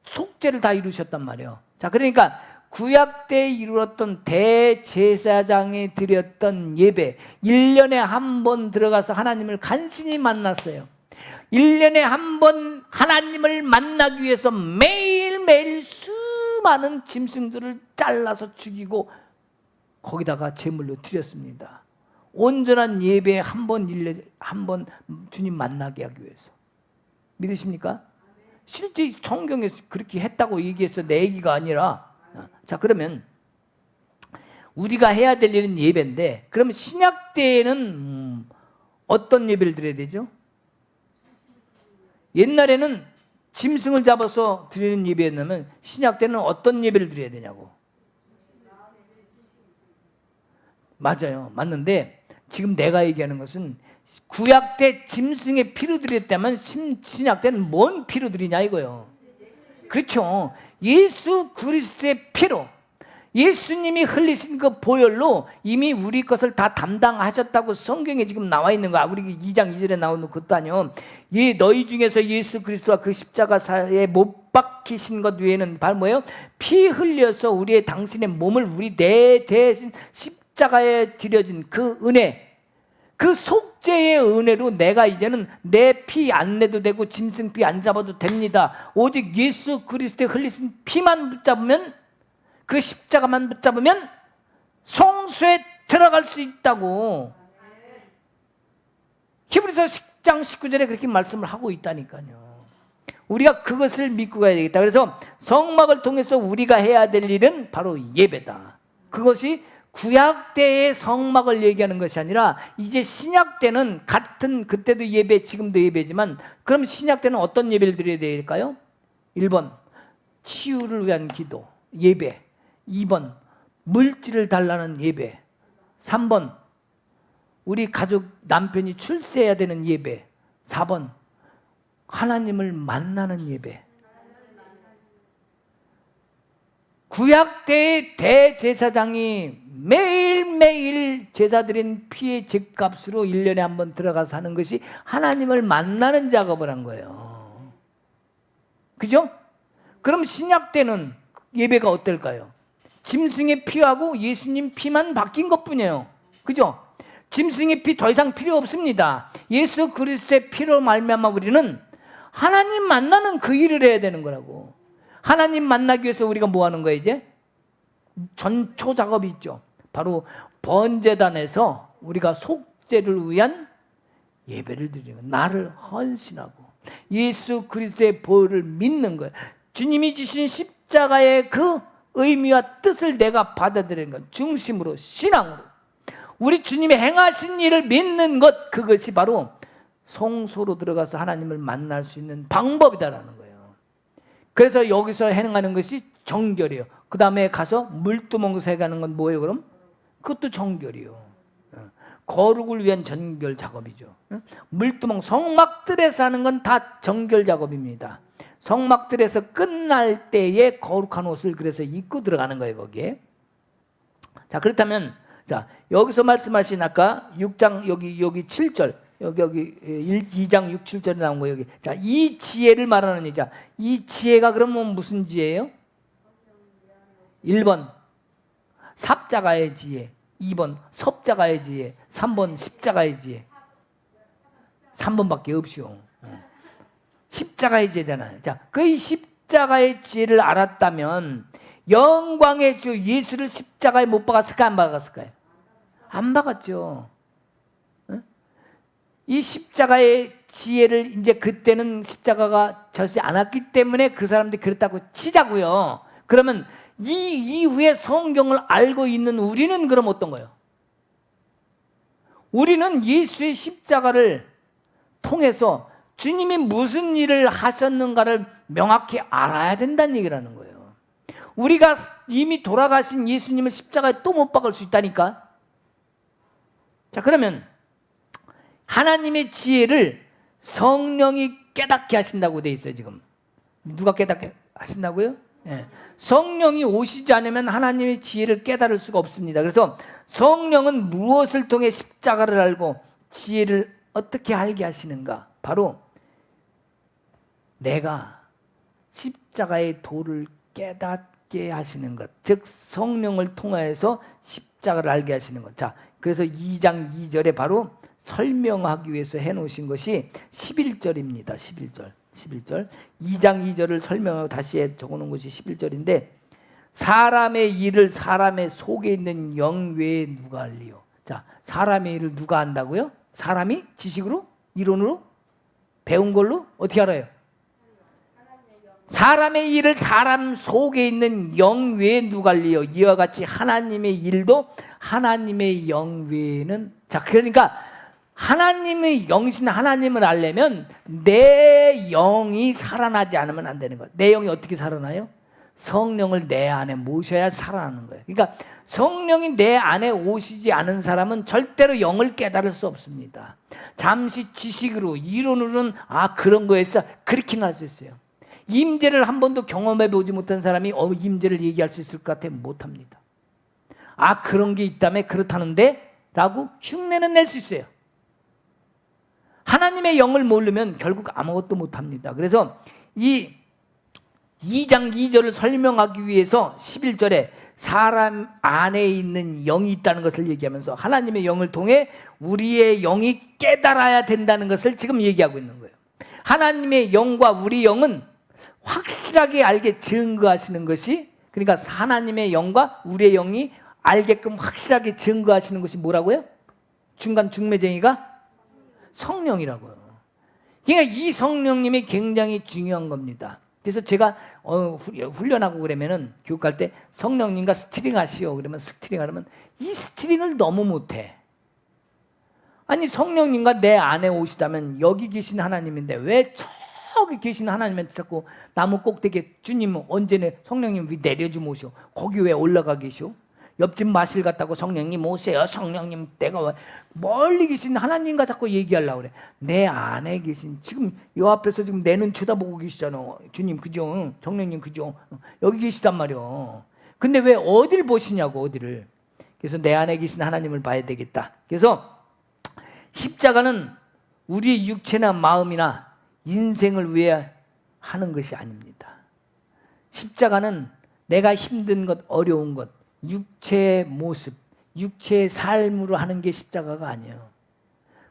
Speaker 1: 속죄를 다 이루셨단 말이에요. 자, 그러니까 구약 때 이루었던 대제사장이 드렸던 예배, 1년에 한 번 들어가서 하나님을 간신히 만났어요. 1년에 한 번 하나님을 만나기 위해서 매일매일 수많은 짐승들을 잘라서 죽이고 거기다가 제물로 드렸습니다. 온전한 예배에 한 번 주님 만나게 하기 위해서. 믿으십니까? 실제 성경에서 그렇게 했다고 얘기해서 내 얘기가 아니라. 자, 그러면 우리가 해야 될 일은 예배인데, 그러면 신약 때에는 어떤 예배를 드려야 되죠? 옛날에는 짐승을 잡아서 드리는 예배였냐면 신약 때는 어떤 예배를 드려야 되냐고. 맞아요, 맞는데 지금 내가 얘기하는 것은 구약 때 짐승의 피로 드렸다면 신약 때는 뭔 피로 드리냐 이거요. 그렇죠. 예수 그리스도의 피로, 예수님이 흘리신 그 보혈로 이미 우리 것을 다 담당하셨다고 성경에 지금 나와 있는 거야. 우리 2장 2절에 나오는 것도 아니요. 너희 중에서 예수 그리스도와 그 십자가에 못 박히신 것 외에는 바로 뭐예요? 피 흘려서 우리의 당신의 몸을 우리 내 대신 십자가에 드려진 그 은혜, 그 속죄의 은혜로 내가 이제는 내 피 안 내도 되고 짐승 피 안 잡아도 됩니다. 오직 예수 그리스도의 흘리신 피만 붙잡으면, 그 십자가만 붙잡으면 성소에 들어갈 수 있다고 히브리서 10장 19절에 그렇게 말씀을 하고 있다니까요. 우리가 그것을 믿고 가야 되겠다. 그래서 성막을 통해서 우리가 해야 될 일은 바로 예배다. 그것이 구약 때의 성막을 얘기하는 것이 아니라 이제 신약 때는 같은, 그때도 예배, 지금도 예배지만, 그럼 신약 때는 어떤 예배를 드려야 될까요? 1번 치유를 위한 기도, 예배. 2번 물질을 달라는 예배. 3번 우리 가족 남편이 출세해야 되는 예배. 4번 하나님을 만나는 예배. 구약 때의 대제사장이 매일매일 제사드린 피의 죗값으로 1년에 한 번 들어가서 하는 것이 하나님을 만나는 작업을 한 거예요. 그죠? 그럼 신약 때는 예배가 어떨까요? 짐승의 피하고 예수님 피만 바뀐 것뿐이에요. 그죠? 짐승의 피 더 이상 필요 없습니다. 예수 그리스도의 피로 말미암아 우리는 하나님 만나는 그 일을 해야 되는 거라고. 하나님 만나기 위해서 우리가 뭐 하는 거예요 이제? 전초 작업이 있죠. 바로 번제단에서 우리가 속죄를 위한 예배를 드리는 거예요. 나를 헌신하고 예수 그리스도의 보혈을 믿는 거예요. 주님이 주신 십자가의 그 의미와 뜻을 내가 받아들이는 것, 중심으로 신앙으로 우리 주님의 행하신 일을 믿는 것, 그것이 바로 성소로 들어가서 하나님을 만날 수 있는 방법이다라는 거예요. 그래서 여기서 행하는 것이 정결이에요. 그 다음에 가서 물두멍새 가는 건 뭐예요 그럼? 그것도 정결이에요. 거룩을 위한 정결 작업이죠. 물두멍, 성막들에서 하는 건 다 정결 작업입니다. 성막들에서 끝날 때에 거룩한 옷을 그래서 입고 들어가는 거예요 거기에. 자, 그렇다면 자, 여기서 말씀하신 아까 6장 여기 7절 여기 2장 6, 7절에 나온 거 여기. 자, 이 지혜를 말하는 얘기자. 이 지혜가 그러면 무슨 지혜예요? 1번 삽자가의 지혜, 2번 섭자가의 지혜, 3번 십자가의 지혜. 3번밖에 없이요. 십자가의 지혜잖아요. 자, 그 십자가의 지혜를 알았다면 영광의 주 예수를 십자가에 못 박았을까요? 안 박았을까요? 안 박았죠. 이 십자가의 지혜를 이제 그때는 십자가가 져지 않았기 때문에 그 사람들이 그랬다고 치자고요. 그러면 이 이후에 성경을 알고 있는 우리는 그럼 어떤 거예요? 우리는 예수의 십자가를 통해서 주님이 무슨 일을 하셨는가를 명확히 알아야 된다는 얘기라는 거예요. 우리가 이미 돌아가신 예수님을 십자가에 또 못 박을 수 있다니까. 자, 그러면 하나님의 지혜를 성령이 깨닫게 하신다고 돼 있어요 지금. 누가 깨닫게 하신다고요? 네. 성령이 오시지 않으면 하나님의 지혜를 깨달을 수가 없습니다. 그래서 성령은 무엇을 통해 십자가를 알고 지혜를 어떻게 알게 하시는가? 바로 내가 십자가의 도를 깨닫게 하시는 것, 즉 성령을 통하여서 십자가를 알게 하시는 것. 자, 그래서 2장 2절에 바로 설명하기 위해서 해놓으신 것이 11절입니다. 11절. 2장 2절을 설명하고 다시 적어놓은 것이 11절인데 사람의 일을 사람의 속에 있는 영 외에 누가 알리요? 자, 사람의 일을 누가 안다고요? 사람이 지식으로? 이론으로? 배운 걸로? 어떻게 알아요? 사람의 일을 사람 속에 있는 영 외에 누가 알리요? 이와 같이 하나님의 일도 하나님의 영 외에는. 자, 그러니까 하나님의 영신 하나님을 알려면 내 영이 살아나지 않으면 안 되는 거예요. 내 영이 어떻게 살아나요? 성령을 내 안에 모셔야 살아나는 거예요. 그러니까 성령이 내 안에 오시지 않은 사람은 절대로 영을 깨달을 수 없습니다. 잠시 지식으로 이론으로는 그런 거였어 그렇게는 할 수 있어요. 임재를 한 번도 경험해 보지 못한 사람이 임재를 얘기할 수 있을 것 같아요? 못합니다. 그런 게 있다며 그렇다는데? 라고 흉내는 낼 수 있어요. 하나님의 영을 모르면 결국 아무것도 못합니다. 그래서 이 2장 2절을 설명하기 위해서 11절에 사람 안에 있는 영이 있다는 것을 얘기하면서 하나님의 영을 통해 우리의 영이 깨달아야 된다는 것을 지금 얘기하고 있는 거예요. 하나님의 영과 우리 영은 확실하게 알게 증거하시는 것이, 그러니까 하나님의 영과 우리의 영이 알게끔 확실하게 증거하시는 것이 뭐라고요? 중간 중매쟁이가 성령이라고요. 그러니까 이 성령님이 굉장히 중요한 겁니다. 그래서 제가 훈련하고 그러면은 교육할 때 성령님과 스트링 하시오 그러면 스트링 하려면 이 스트링을 너무 못해. 아니 성령님과 내 안에 오시다면 여기 계신 하나님인데 왜 저 저기 계신 하나님한테 자꾸 나무 꼭대기에 주님 언제네 성령님 왜 내려좀 오시오? 거기 왜 올라가 계시오? 옆집 마실 갔다고 성령님 오세요. 성령님 내가 멀리 계신 하나님과 자꾸 얘기하려고 그래. 내 안에 계신 지금 요 앞에서 지금 내 눈 쳐다보고 계시잖아. 주님 그죠? 성령님 그죠? 여기 계시단 말이오. 근데 왜 어디를 보시냐고 어디를. 그래서 내 안에 계신 하나님을 봐야 되겠다. 그래서 십자가는 우리의 육체나 마음이나 인생을 위해 하는 것이 아닙니다. 십자가는 내가 힘든 것, 어려운 것, 육체의 모습, 육체의 삶으로 하는 게 십자가가 아니에요.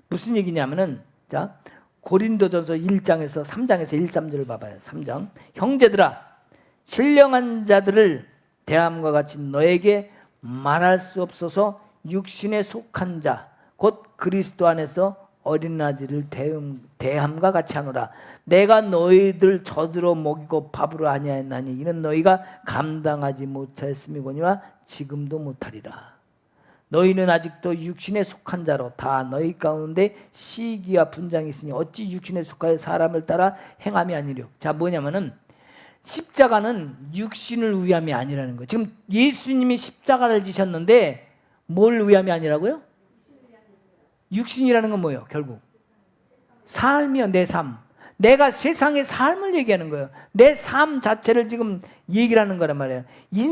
Speaker 1: 무슨 얘기냐면은 자 고린도전서 1장에서 3장에서 1, 3절을 봐봐요. 3장 형제들아 신령한 자들을 대함과 같이 너에게 말할 수 없어서 육신에 속한 자 곧 그리스도 안에서 어린아이를 대함과 같이 하노라. 내가 너희들 젖으로 먹이고 밥으로 아니하였나니 이는 너희가 감당하지 못하였음이거니와 지금도 못하리라. 너희는 아직도 육신에 속한 자로 다 너희 가운데 시기와 분장이 있으니 어찌 육신에 속하여 사람을 따라 행함이 아니려. 자 뭐냐면은 십자가는 육신을 위함이 아니라는 거예요. 지금 예수님이 십자가를 지셨는데 뭘 위함이 아니라고요? 육신이라는 건 뭐예요? 결국 삶이요. 내 삶. 내가 세상의 삶을 얘기하는 거예요. 내 삶 자체를 지금 얘기를 하는 거란 말이에요.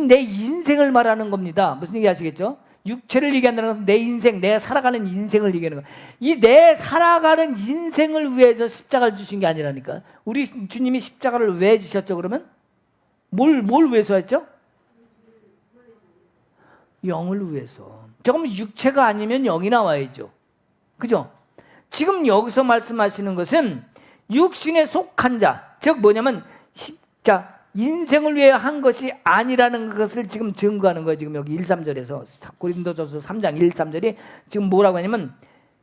Speaker 1: 내 인생을 말하는 겁니다. 무슨 얘기 아시겠죠? 육체를 얘기한다는 것은 내 인생, 내가 살아가는 인생을 얘기하는 거예요. 이 내 살아가는 인생을 위해서 십자가를 주신 게 아니라니까. 우리 주님이 십자가를 왜 지셨죠 그러면? 뭘 위해서 했죠? 영을 위해서. 조금 육체가 아니면 영이 나와야죠. 그죠? 지금 여기서 말씀하시는 것은 육신에 속한 자, 즉 뭐냐면 인생을 위해 한 것이 아니라는 것을 지금 증거하는 거예요. 지금 여기 1, 3절에서 고린도전서 3장 1, 3절이 지금 뭐라고 하냐면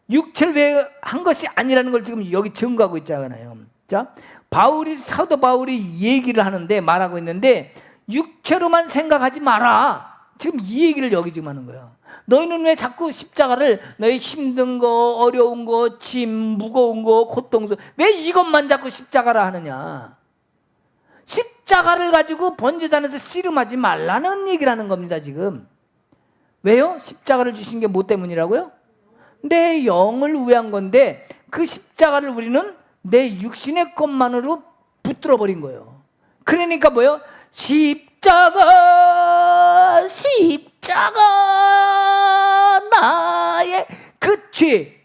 Speaker 1: 육체를 위해 한 것이 아니라는 걸 지금 여기 증거하고 있잖아요. 자, 사도 바울이 얘기를 하는데 말하고 있는데 육체로만 생각하지 마라. 지금 이 얘기를 여기 지금 하는 거예요. 너희는 왜 자꾸 십자가를 너희 힘든 거, 어려운 거, 짐, 무거운 거, 고통스러운 왜 이것만 자꾸 십자가라 하느냐. 십자가를 가지고 번제단에서 씨름하지 말라는 얘기를 하는 겁니다. 지금 왜요? 십자가를 주신 게 뭐 때문이라고요? 내 영을 위한 건데 그 십자가를 우리는 내 육신의 것만으로 붙들어 버린 거예요. 그러니까 뭐예요? 십자가 나의 그 죄,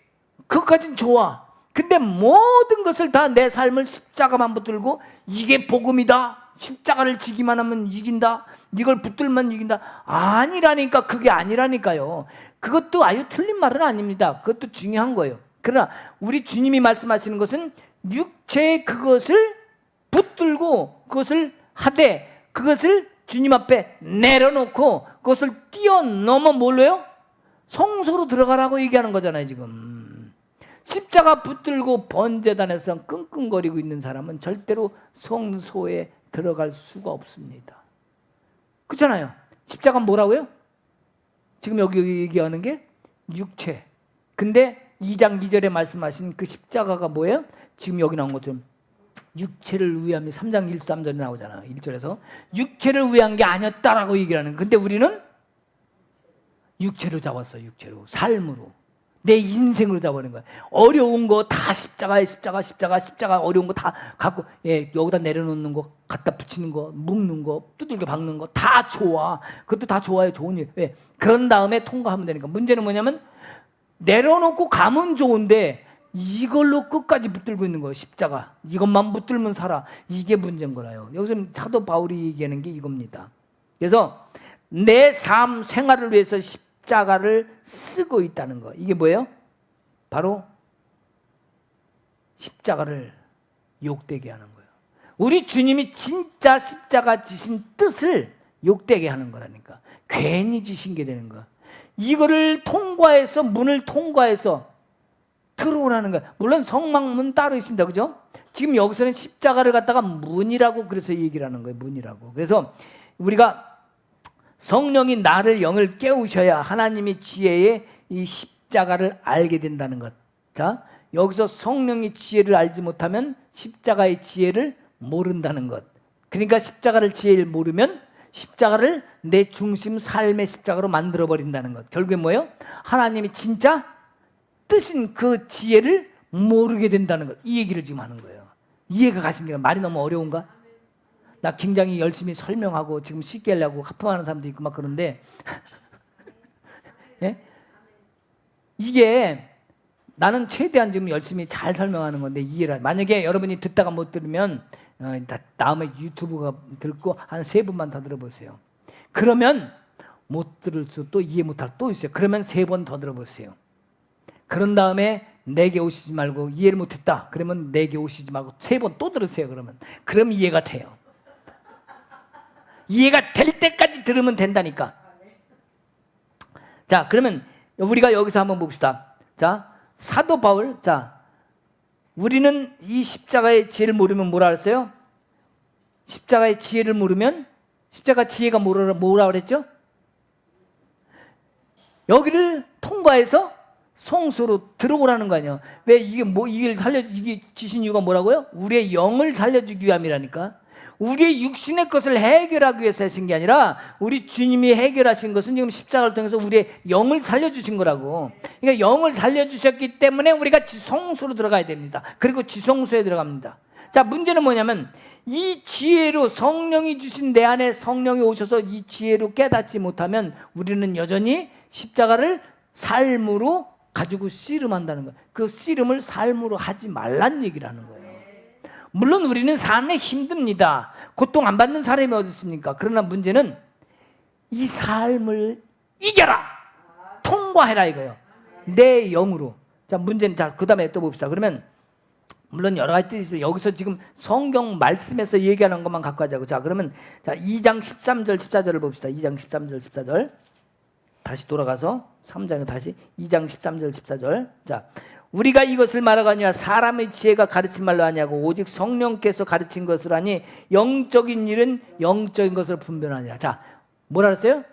Speaker 1: 그것까진 좋아. 근데 모든 것을 다 내 삶을 십자가만 붙들고 이게 복음이다. 십자가를 지기만 하면 이긴다. 이걸 붙들면 이긴다. 아니라니까. 그게 아니라니까요. 그것도 아주 틀린 말은 아닙니다. 그것도 중요한 거예요. 그러나 우리 주님이 말씀하시는 것은 육체의 그것을 붙들고 그것을 하되 그것을 주님 앞에 내려놓고 그것을 뛰어넘어 뭘로요? 성소로 들어가라고 얘기하는 거잖아요. 지금 십자가 붙들고 번제단에서 끙끙거리고 있는 사람은 절대로 성소에 들어갈 수가 없습니다. 그렇잖아요. 십자가는 뭐라고요? 지금 여기 얘기하는 게 육체. 근데 2장 2절에 말씀하신 그 십자가가 뭐예요? 지금 여기 나온 것처럼 육체를 위함이 3장 1, 3절에 나오잖아요. 1절에서 육체를 위한 게 아니었다라고 얘기를 하는 거예요. 근데 우리는 육체로 잡았어요. 육체로. 삶으로. 내 인생으로 잡아버린 거야. 어려운 거 다 십자가 어려운 거 다 갖고 여기다 내려놓는 거 갖다 붙이는 거 묶는 거 두들겨 박는 거 다 좋아. 그것도 다 좋아요. 좋은 일. 왜? 그런 다음에 통과하면 되니까. 문제는 뭐냐면 내려놓고 가면 좋은데 이걸로 끝까지 붙들고 있는 거예요. 십자가. 이것만 붙들면 살아. 이게 문제인 거라요. 여기서 사도 바울이 얘기하는 게 이겁니다. 그래서 내 삶 생활을 위해서 십자가를 쓰고 있다는 거. 이게 뭐예요? 바로 십자가를 욕되게 하는 거예요. 우리 주님이 진짜 십자가 지신 뜻을 욕되게 하는 거라니까. 괜히 지신 게 되는 거야. 이거를 통과해서 문을 통과해서 들어오라는 거야. 물론 성막문 따로 있습니다. 그죠? 지금 여기서는 십자가를 갖다가 문이라고 그래서 얘기를 하는 거예요. 문이라고. 그래서 우리가 성령이 나를 영을 깨우셔야 하나님의 지혜의 이 십자가를 알게 된다는 것. 자, 여기서 성령의 지혜를 알지 못하면 십자가의 지혜를 모른다는 것. 그러니까 십자가를 지혜를 모르면 십자가를 내 중심 삶의 십자가로 만들어버린다는 것. 결국에 뭐예요? 하나님이 진짜 뜻인 그 지혜를 모르게 된다는 것. 이 얘기를 지금 하는 거예요. 이해가 가십니까? 말이 너무 어려운가? 나 굉장히 열심히 설명하고 지금 쉽게 하려고 하품하는 사람도 있고 막 그런데 예? 이게 나는 최대한 지금 열심히 잘 설명하는 건데 이해를 만약에 여러분이 듣다가 못 들으면 다음에 유튜브가 듣고 한 3번만 더 들어보세요. 그러면 못 들을 수 또 이해 못할 또 있어요. 그러면 3번 더 들어보세요. 그런 다음에 내게 오시지 말고 이해를 못했다. 그러면 내게 오시지 말고 3번 또 들으세요. 그럼 이해가 돼요. 이해가 될 때까지 들으면 된다니까. 자, 그러면 우리가 여기서 한번 봅시다. 자, 사도 바울. 자, 우리는 이 십자가의 지혜를 모르면 뭐라 그랬어요? 십자가의 지혜를 모르면 십자가 지혜가 뭐라 그랬죠? 여기를 통과해서 성소로 들어오라는 거 아니에요. 왜 이게 지신 이유가 뭐라고요? 우리의 영을 살려주기 위함이라니까. 우리의 육신의 것을 해결하기 위해서 하신 게 아니라 우리 주님이 해결하신 것은 지금 십자가를 통해서 우리의 영을 살려주신 거라고. 그러니까 영을 살려주셨기 때문에 우리가 지성소로 들어가야 됩니다. 그리고 지성소에 들어갑니다. 자, 문제는 뭐냐면 이 지혜로 성령이 주신 내 안에 성령이 오셔서 이 지혜로 깨닫지 못하면 우리는 여전히 십자가를 삶으로 가지고 씨름한다는 거예요. 그 씨름을 삶으로 하지 말란 얘기라는 거예요. 물론 우리는 삶에 힘듭니다. 고통 안 받는 사람이 어디 있습니까? 그러나 문제는 이 삶을 이겨라! 통과해라 이거예요. 내 영으로. 자, 문제는 그 다음에 또 봅시다. 그러면 물론 여러 가지 뜻이 있어요. 여기서 지금 성경 말씀에서 얘기하는 것만 갖고 하자고. 자, 그러면 2장 13절 14절을 봅시다. 2장 13절 14절. 다시 돌아가서 3장에 다시 2장 13절 14절. 자, 우리가 이것을 말하거니와 사람의 지혜가 가르친 말로 하냐고 오직 성령께서 가르친 것을 하니 영적인 일은 영적인 것을 분별하니라. 자, 뭐라 그랬어요?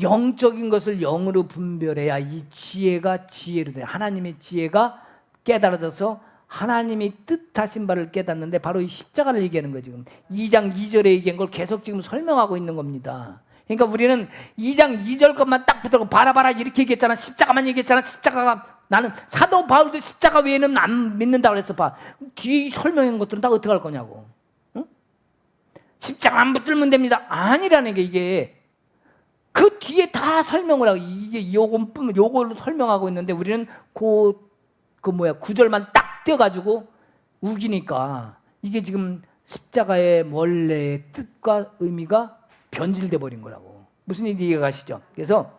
Speaker 1: 영적인 것을 영으로 분별해야 이 지혜가 지혜로 돼. 하나님의 지혜가 깨달아져서 하나님이 뜻하신 바를 깨닫는데 바로 이 십자가를 얘기하는 거예요. 지금 2장 2절에 얘기한 걸 계속 지금 설명하고 있는 겁니다. 그러니까 우리는 2장 2절 것만 딱 붙들고 봐라 이렇게 얘기했잖아. 십자가만 얘기했잖아. 십자가가 나는 사도 바울도 십자가 외에는 안 믿는다고 그랬어. 봐. 뒤에 설명한 것들은 다 어떻게 할 거냐고. 응? 십자가만 붙들면 됩니다. 아니라는 게 이게 그 뒤에 다 설명을 하고 이게 요걸로 설명하고 있는데 우리는 그 9절만 딱 떼어가지고 우기니까 이게 지금 십자가의 원래의 뜻과 의미가 변질돼 버린 거라고. 무슨 일인지 이해가 가시죠? 그래서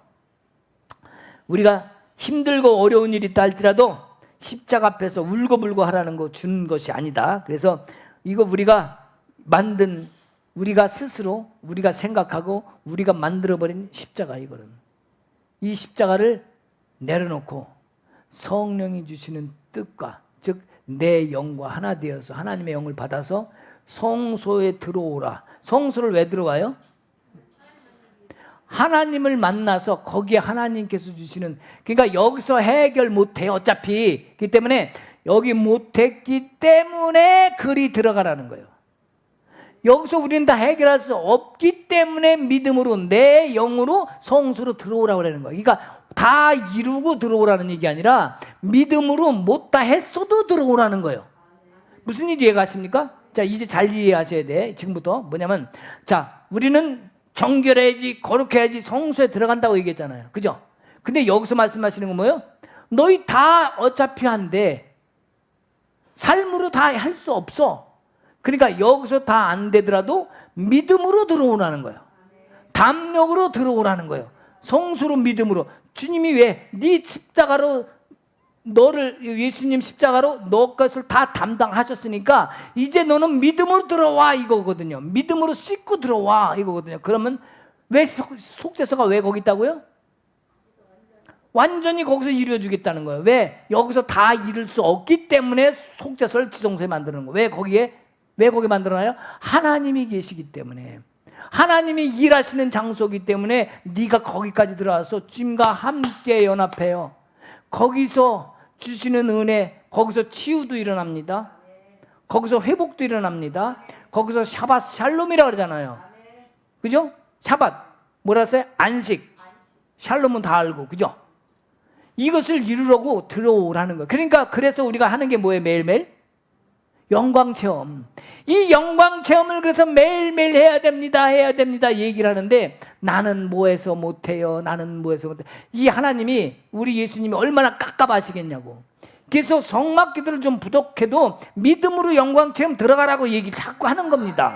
Speaker 1: 우리가 힘들고 어려운 일이 있다 할지라도 십자가 앞에서 울고불고 하라는 거 준 것이 아니다. 그래서 이거 우리가 만든 우리가 스스로 우리가 생각하고 우리가 만들어버린 십자가 이거는. 이 십자가를 내려놓고 성령이 주시는 뜻과 즉 내 영과 하나 되어서 하나님의 영을 받아서 성소에 들어오라. 성소를 왜 들어와요? 하나님을 만나서 거기에 하나님께서 주시는 그러니까 여기서 해결 못해요. 어차피 그렇기 때문에 여기 못했기 때문에 글이 들어가라는 거예요. 여기서 우리는 다 해결할 수 없기 때문에 믿음으로 내 영으로 성소로 들어오라고 하는 거예요. 그러니까 다 이루고 들어오라는 얘기 아니라 믿음으로 못 다 했어도 들어오라는 거예요. 무슨 일이 이해가 가십니까? 자, 이제 잘 이해하셔야 돼. 지금부터 뭐냐면 자, 우리는 정결해야지 거룩해야지 성소에 들어간다고 얘기했잖아요. 그죠? 근데 여기서 말씀하시는 건 뭐예요? 너희 다 어차피 한데 삶으로 다 할 수 없어. 그러니까 여기서 다 안 되더라도 믿음으로 들어오라는 거예요. 담력으로 들어오라는 거예요. 성수로 믿음으로. 주님이 왜 네 십자가로 너를 예수님 십자가로 너 것을 다 담당하셨으니까 이제 너는 믿음으로 들어와 이거거든요. 믿음으로 씻고 들어와 이거거든요. 그러면 왜 속죄서가 왜 거기 있다고요? 완전히 거기서 이루어주겠다는 거예요. 왜? 여기서 다 이룰 수 없기 때문에 속죄서를 지성소에 만드는 거예요. 왜 거기 만들어놔요? 하나님이 계시기 때문에. 하나님이 일하시는 장소이기 때문에 네가 거기까지 들어와서 주님과 함께 연합해요. 거기서 주시는 은혜, 거기서 치유도 일어납니다. 거기서 회복도 일어납니다. 거기서 샤밧 샬롬이라고 그러잖아요. 그죠? 샤밧 뭐라 했어요? 안식. 샬롬은 다 알고, 그죠? 이것을 이루려고 들어오라는 거예요. 그러니까 그래서 우리가 하는 게 뭐예요? 매일매일? 영광 체험. 이 영광 체험을 그래서 매일매일 해야 됩니다 얘기를 하는데, 나는 뭐해서 못해요, 나는 뭐해서 못해요. 이 하나님이, 우리 예수님이 얼마나 깝깝하시겠냐고. 그래서 성막 기도를 좀 부족해도 믿음으로 영광 체험 들어가라고 얘기를 자꾸 하는 겁니다.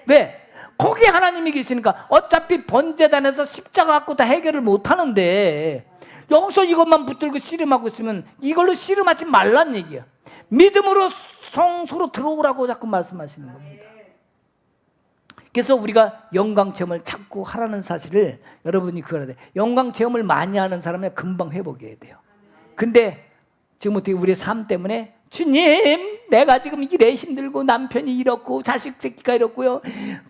Speaker 1: 왜? 거기 하나님이 계시니까. 어차피 번제단에서 십자가 갖고 다 해결을 못 하는데 여기서 이것만 붙들고 씨름하고 있으면 이걸로 씨름하지 말란 얘기야. 믿음으로 성소로 들어오라고 자꾸 말씀하시는 겁니다. 그래서 우리가 영광 체험을 자꾸 하라는 사실을 여러분이 그거야 돼. 영광 체험을 많이 하는 사람은 금방 회복해야 돼요. 근데 지금 어떻게 우리의 삶 때문에, 주님 내가 지금 일에 힘들고 남편이 이렇고 자식 새끼가 이렇고요,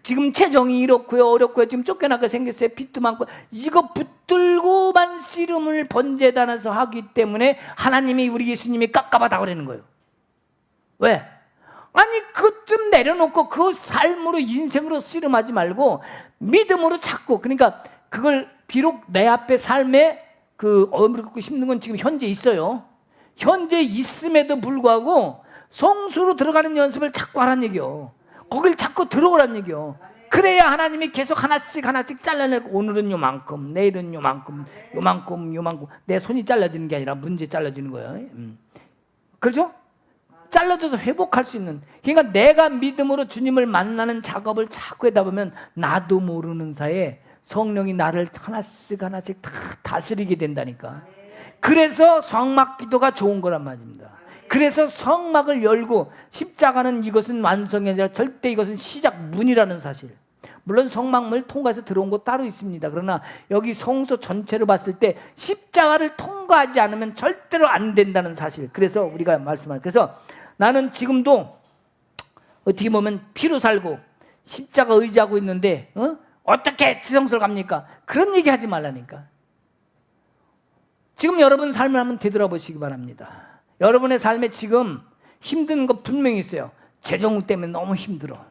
Speaker 1: 지금 재정이 이렇고요, 어렵고요, 지금 쫓겨나게 생겼어요, 빚도 많고, 이거 붙들고만 씨름을 번제단에서 하기 때문에 하나님이, 우리 예수님이 깝깝하다고 그러는 거예요. 왜? 아니 그좀 내려놓고 그 삶으로, 인생으로 씨름하지 말고 믿음으로 찾고. 그러니까 그걸 비록 내 앞에 삶에 그 어렵고 힘든 건 지금 현재 있어요. 현재 있음에도 불구하고 성수로 들어가는 연습을 자꾸 하라는 얘기요. 거길 자꾸 들어오라는 얘기요. 그래야 하나님이 계속 하나씩 잘라내고, 오늘은 요만큼, 내일은 요만큼, 내 손이 잘라지는 게 아니라 문제 잘라지는 거예요. 그렇죠? 잘라져서 회복할 수 있는. 그러니까 내가 믿음으로 주님을 만나는 작업을 자꾸 하다 보면 나도 모르는 사이에 성령이 나를 하나씩 다 다스리게 된다니까. 그래서 성막 기도가 좋은 거란 말입니다. 그래서 성막을 열고, 십자가는 이것은 완성이 아니라 절대 이것은 시작문이라는 사실. 물론 성막문을 통과해서 들어온 곳 따로 있습니다. 그러나 여기 성소 전체로 봤을 때 십자가를 통과하지 않으면 절대로 안 된다는 사실. 그래서 우리가 말씀할, 그래서 나는 지금도 어떻게 보면 피로 살고 십자가 의지하고 있는데 어떻게 지성소를 갑니까? 그런 얘기 하지 말라니까. 지금 여러분 삶을 한번 되돌아보시기 바랍니다. 여러분의 삶에 지금 힘든 거 분명히 있어요. 재정 때문에 너무 힘들어.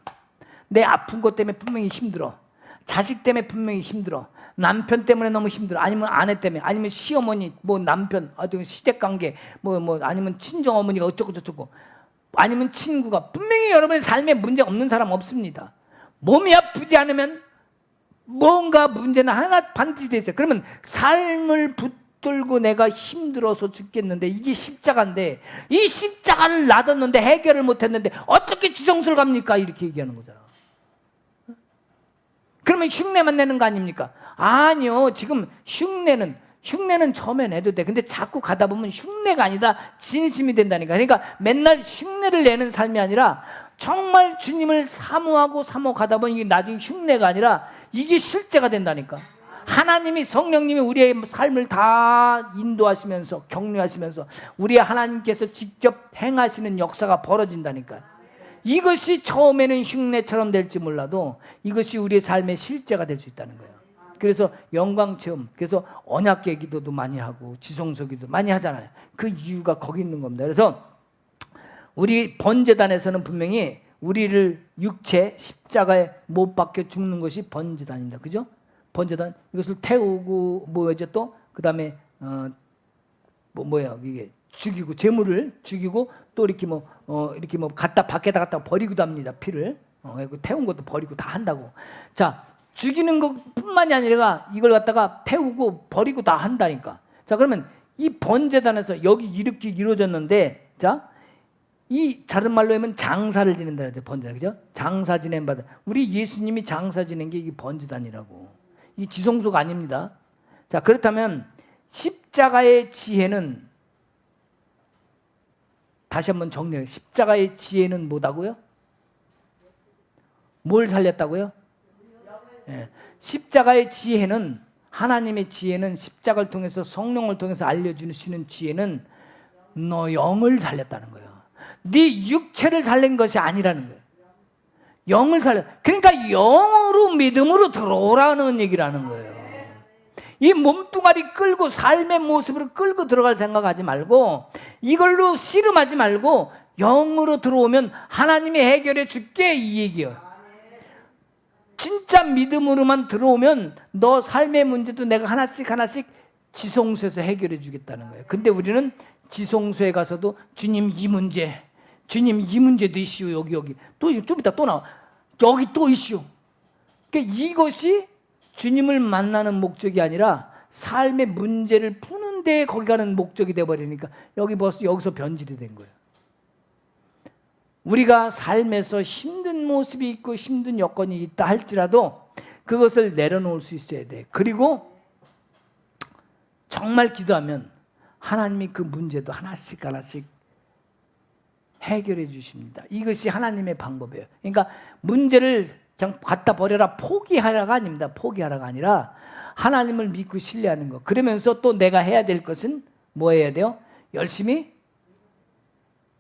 Speaker 1: 내 아픈 것 때문에 분명히 힘들어. 자식 때문에 분명히 힘들어. 남편 때문에 너무 힘들어. 아니면 아내 때문에, 아니면 시어머니, 뭐 남편, 시댁관계, 아니면 친정어머니가 어쩌고 저쩌고, 아니면 친구가. 분명히 여러분의 삶에 문제 없는 사람 없습니다. 몸이 아프지 않으면 뭔가 문제는 하나 반드시 되죠. 그러면 삶을 붙들고 내가 힘들어서 죽겠는데, 이게 십자가인데, 이 십자가를 놔뒀는데 해결을 못했는데 어떻게 지성소를 갑니까? 이렇게 얘기하는 거잖아. 그러면 흉내만 내는 거 아닙니까? 아니요, 지금 흉내는 처음에 내도 돼. 근데 자꾸 가다 보면 흉내가 아니다 진심이 된다니까. 그러니까 맨날 흉내를 내는 삶이 아니라 정말 주님을 사모하고 가다 보면 이게 나중에 흉내가 아니라 이게 실제가 된다니까. 하나님이, 성령님이 우리의 삶을 다 인도하시면서, 격려하시면서 우리의 하나님께서 직접 행하시는 역사가 벌어진다니까요. 이것이 처음에는 흉내처럼 될지 몰라도 이것이 우리의 삶의 실제가 될 수 있다는 거예요. 그래서 영광체험, 그래서 언약궤 기도도 많이 하고 지성소 기도 많이 하잖아요. 그 이유가 거기 있는 겁니다. 그래서 우리 번제단에서는 분명히 우리를 육체 십자가에 못 박혀 죽는 것이 번제단입니다. 그죠? 번제단, 이것을 태우고 뭐죠? 또 그 다음에 이게 죽이고, 재물을 죽이고, 또 이렇게 밖에다 갖다 버리기도 합니다. 피를 태운 것도 버리고 다 한다고. 자, 죽이는 것뿐만이 아니라 이걸 갖다가 태우고 버리고 다 한다니까. 자, 그러면 이 번제단에서 여기 이렇게 이루어졌는데, 자, 이 다른 말로 하면 장사를 지낸다 그러죠. 번제단, 그죠? 장사 지낸 바다. 우리 예수님이 장사 지낸 게 이게 번제단이라고. 이 지성소가 아닙니다. 자, 그렇다면 십자가의 지혜는, 다시 한번 정리해요. 십자가의 지혜는 뭐다고요? 뭘 살렸다고요? 예. 십자가의 지혜는, 하나님의 지혜는, 십자가를 통해서, 성령을 통해서 알려주시는 지혜는 너 영을 살렸다는 거예요. 네 육체를 살린 것이 아니라는 거예요. 영을 살려. 그러니까 영으로, 믿음으로 들어오라는 얘기라는 거예요. 이 몸뚱아리 끌고 삶의 모습으로 끌고 들어갈 생각하지 말고, 이걸로 씨름하지 말고 영으로 들어오면 하나님이 해결해 줄게, 이 얘기예요. 진짜 믿음으로만 들어오면 너 삶의 문제도 내가 하나씩 하나씩 지성소에서 해결해 주겠다는 거예요. 근데 우리는 지성소에 가서도 주님 이 문제, 주님 이 문제도 이슈, 여기 또 좀 이따 또 나와, 여기 또 이슈. 그러니까 이것이 주님을 만나는 목적이 아니라 삶의 문제를 푸는 데 거기 가는 목적이 되어버리니까 여기서 변질이 된 거예요. 우리가 삶에서 힘든 모습이 있고 힘든 여건이 있다 할지라도 그것을 내려놓을 수 있어야 돼. 그리고 정말 기도하면 하나님이 그 문제도 하나씩 하나씩 해결해 주십니다. 이것이 하나님의 방법이에요. 그러니까 문제를 그냥 갖다 버려라, 포기하라가 아닙니다. 포기하라가 아니라 하나님을 믿고 신뢰하는 거. 그러면서 또 내가 해야 될 것은 뭐 해야 돼요? 열심히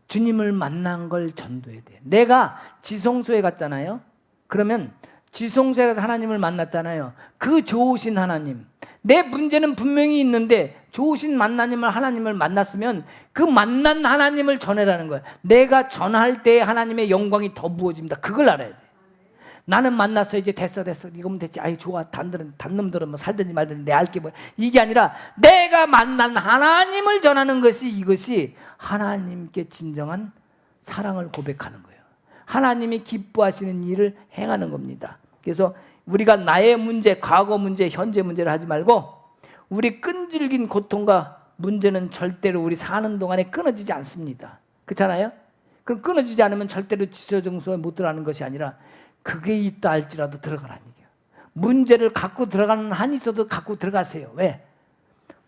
Speaker 1: 주님을 만난 걸 전도해야 돼. 내가 지성소에 갔잖아요. 그러면 지성소에 가서 하나님을 만났잖아요. 그 좋으신 하나님, 내 문제는 분명히 있는데 좋으신 하나님을 만났으면 그 만난 하나님을 전해라는 거예요. 내가 전할 때 하나님의 영광이 더 부어집니다. 그걸 알아야 돼. 나는 만났어, 이제 됐어 이거면 됐지, 아이 좋아, 단놈들은 뭐 살든지 말든지 내 알게 뭐, 이게 아니라 내가 만난 하나님을 전하는 것이, 이것이 하나님께 진정한 사랑을 고백하는 거예요. 하나님이 기뻐하시는 일을 행하는 겁니다. 그래서 우리가 나의 문제, 과거 문제, 현재 문제를 하지 말고 우리 끈질긴 고통과 문제는 절대로 우리 사는 동안에 끊어지지 않습니다. 그렇잖아요? 그럼 끊어지지 않으면 절대로 지성소에 못 들어가는 것이 아니라 그게 있다 할지라도 들어가라는 얘기예요. 문제를 갖고 들어가는 한이 있어도 갖고 들어가세요. 왜?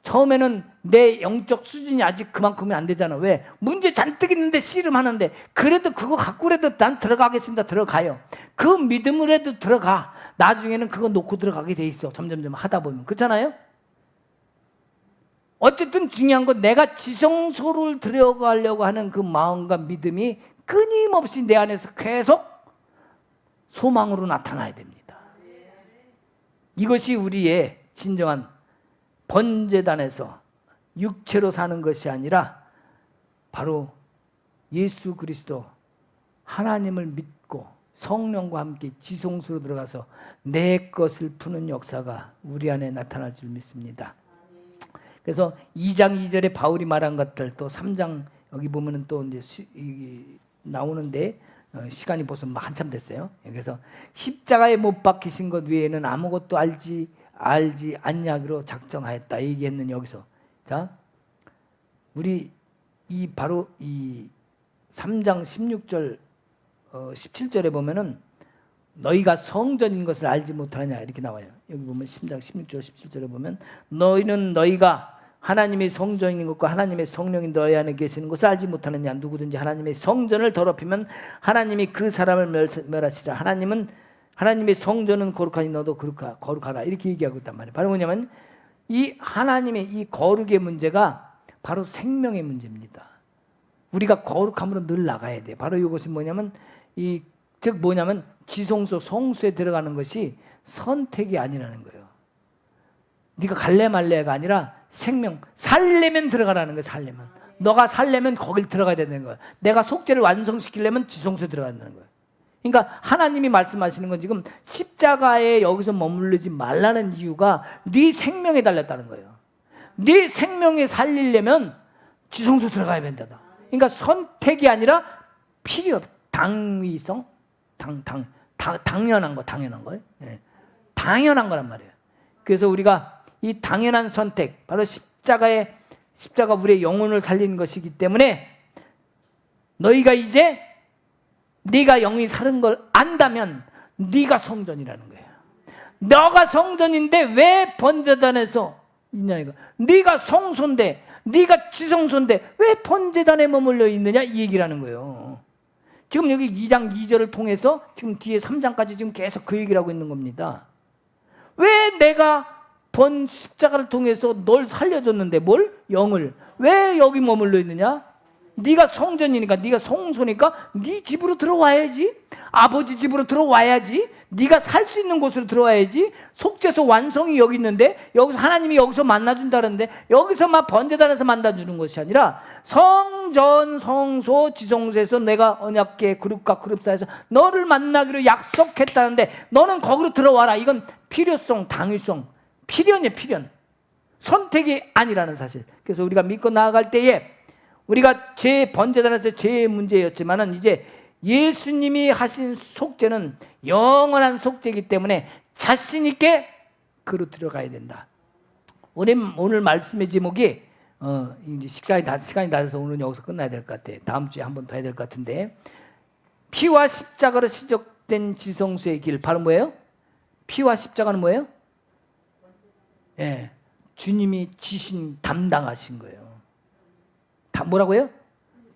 Speaker 1: 처음에는 내 영적 수준이 아직 그만큼이 안 되잖아. 왜? 문제 잔뜩 있는데 씨름하는데 그래도 그거 갖고라도 난 들어가겠습니다. 들어가요. 그 믿음으로라도 들어가. 나중에는 그거 놓고 들어가게 돼 있어. 점점점 하다 보면. 그렇잖아요? 어쨌든 중요한 건 내가 지성소를 들어가려고 하는 그 마음과 믿음이 끊임없이 내 안에서 계속 소망으로 나타나야 됩니다. 이것이 우리의 진정한 번제단에서 육체로 사는 것이 아니라 바로 예수 그리스도 하나님을 믿고 성령과 함께 지성소로 들어가서 내 것을 푸는 역사가 우리 안에 나타날 줄 믿습니다. 그래서 2장 2절에 바울이 말한 것들, 또 3장 여기 보면은 또 이제 나오는데 시간이 벌써 한참 됐어요. 그래서 십자가에 못 박히신 것 외에는 아무것도 알지 않냐기로 작정하였다 얘기했는 여기서, 자, 우리 바로 이 3장 16절 17절에 보면은 너희가 성전인 것을 알지 못하느냐 이렇게 나와요. 여기 보면 3장 16절 17절에 보면 너희가 하나님의 성전인 것과 하나님의 성령이 너희 안에 계시는 것을 알지 못하느냐. 누구든지 하나님의 성전을 더럽히면 하나님이 그 사람을 멸하시라. 하나님의 성전은 거룩하니 너도 거룩하라. 이렇게 얘기하고 있단 말이에요. 바로 뭐냐면 이 하나님의 이 거룩의 문제가 바로 생명의 문제입니다. 우리가 거룩함으로 늘 나가야 돼. 바로 이것이 뭐냐면 즉 뭐냐면 지성소 성소에 들어가는 것이 선택이 아니라는 거예요. 네가 갈래 말래가 아니라 생명, 살려면 들어가라는 거예요. 살려면 너가 살려면 거길 들어가야 되는 거예요. 내가 속죄를 완성시키려면 지성소에 들어가야 되는 거예요. 그러니까 하나님이 말씀하시는 건 지금 십자가에 여기서 머무르지 말라는 이유가 네 생명에 달렸다는 거예요. 네 생명에 살리려면 지성소 들어가야 된다. 그러니까 선택이 아니라 필요, 당위성, 당연한 거예요. 네. 당연한 거란 말이에요. 그래서 우리가 이 당연한 선택, 바로 십자가 우리의 영혼을 살리는 것이기 때문에 너희가 이제 네가 영이 사는 걸 안다면 네가 성전이라는 거예요. 너가 성전인데 왜 번제단에서 있냐 이거. 네가 성소인데, 네가 지성소인데 왜 번제단에 머물러 있느냐 이 얘기라는 거예요. 지금 여기 2장 2절을 통해서 지금 뒤에 3장까지 지금 계속 그 얘기를 하고 있는 겁니다. 왜 내가 십자가를 통해서 널 살려줬는데 영을 왜 여기 머물러 있느냐? 네가 성전이니까, 네가 성소니까 네 집으로 들어와야지. 아버지 집으로 들어와야지. 네가 살 수 있는 곳으로 들어와야지. 속죄소 완성이 여기 있는데, 여기서 하나님이 여기서 만나준다는데 여기서 막 번제단에서 만나주는 것이 아니라 성전, 성소, 지성소에서 내가 언약궤 그룹과 그룹 사이에서 너를 만나기로 약속했다는데 너는 거기로 들어와라. 이건 필요성, 당위성, 필연이에요. 필연. 선택이 아니라는 사실. 그래서 우리가 믿고 나아갈 때에 우리가 죄 번제단에서 죄의 문제였지만은 이제 예수님이 하신 속죄는 영원한 속죄이기 때문에 자신 있게 그로 들어가야 된다. 오늘 말씀의 제목이 이제 시간이 다 돼서 오늘 여기서 끝나야 될 것 같아. 다음 주에 한 번 더 해야 될 것 같은데, 피와 십자가로 시작된 지성소의 길, 바로 뭐예요? 피와 십자가는 뭐예요? 예, 주님이 지신 담당하신 거예요. 뭐라고요?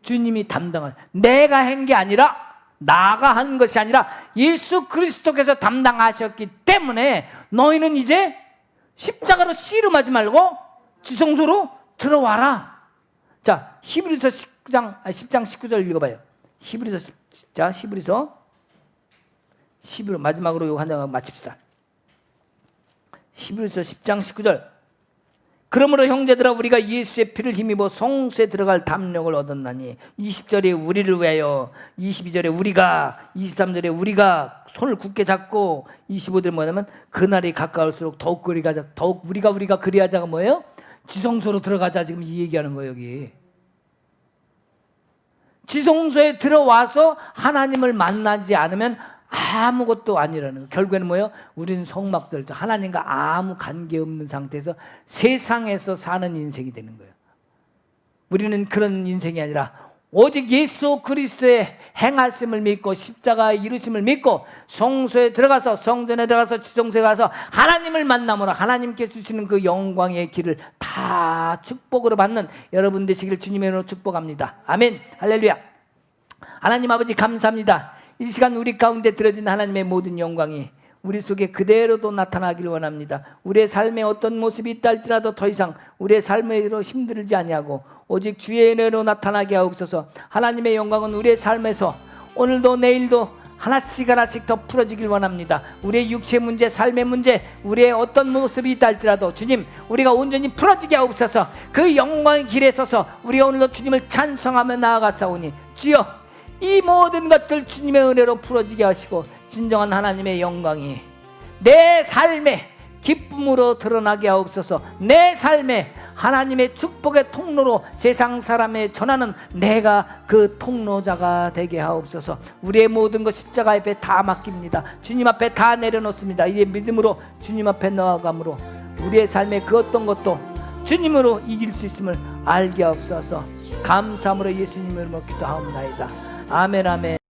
Speaker 1: 주님이 담당한, 내가 한 게 아니라, 나가 한 것이 아니라 예수 그리스도께서 담당하셨기 때문에 너희는 이제 십자가로 씨름하지 말고 지성소로 들어와라. 자, 히브리서 10장 19절 읽어봐요. 히브리서 마지막으로 이거 한 장 마칩시다. 히브리서 10장 19절. 그러므로 형제들아, 우리가 예수의 피를 힘입어 성소에 들어갈 담력을 얻었나니, 20절에 우리를 위하여, 22절에 우리가, 23절에 우리가 손을 굳게 잡고, 25절에 뭐냐면 그날이 가까울수록 더욱 우리가 그리하자가 뭐예요? 지성소로 들어가자. 지금 이 얘기하는 거예요. 여기 지성소에 들어와서 하나님을 만나지 않으면 아무것도 아니라는 거예요. 결국에는 뭐예요? 우리는 성막들, 하나님과 아무 관계없는 상태에서 세상에서 사는 인생이 되는 거예요. 우리는 그런 인생이 아니라 오직 예수 그리스도의 행하심을 믿고 십자가의 이루심을 믿고 성소에 들어가서, 성전에 들어가서, 지성소에 가서 하나님을 만남으로 하나님께 주시는 그 영광의 길을 다 축복으로 받는 여러분 되시기를 주님의 이름으로 축복합니다. 아멘. 할렐루야. 하나님 아버지 감사합니다. 이 시간 우리 가운데 들어진 하나님의 모든 영광이 우리 속에 그대로도 나타나기를 원합니다. 우리의 삶에 어떤 모습이 있다 할지라도 더 이상 우리의 삶으로 힘들지 아니하고 오직 주의 은혜로 나타나게 하옵소서. 하나님의 영광은 우리의 삶에서 오늘도 내일도 하나씩 더 풀어지길 원합니다. 우리의 육체 문제, 삶의 문제, 우리의 어떤 모습이 있다 할지라도 주님, 우리가 온전히 풀어지게 하옵소서. 그 영광의 길에 서서 우리가 오늘도 주님을 찬송하며 나아가사오니 주여, 이 모든 것들 주님의 은혜로 풀어지게 하시고 진정한 하나님의 영광이 내 삶에 기쁨으로 드러나게 하옵소서. 내 삶에 하나님의 축복의 통로로 세상 사람에 전하는 내가 그 통로자가 되게 하옵소서. 우리의 모든 것 십자가 앞에 다 맡깁니다. 주님 앞에 다 내려놓습니다. 이제 믿음으로 주님 앞에 나아감으로 우리의 삶의 그 어떤 것도 주님으로 이길 수 있음을 알게 하옵소서. 감사함으로 예수님을 기도하옵나이다. 아멘, 아멘.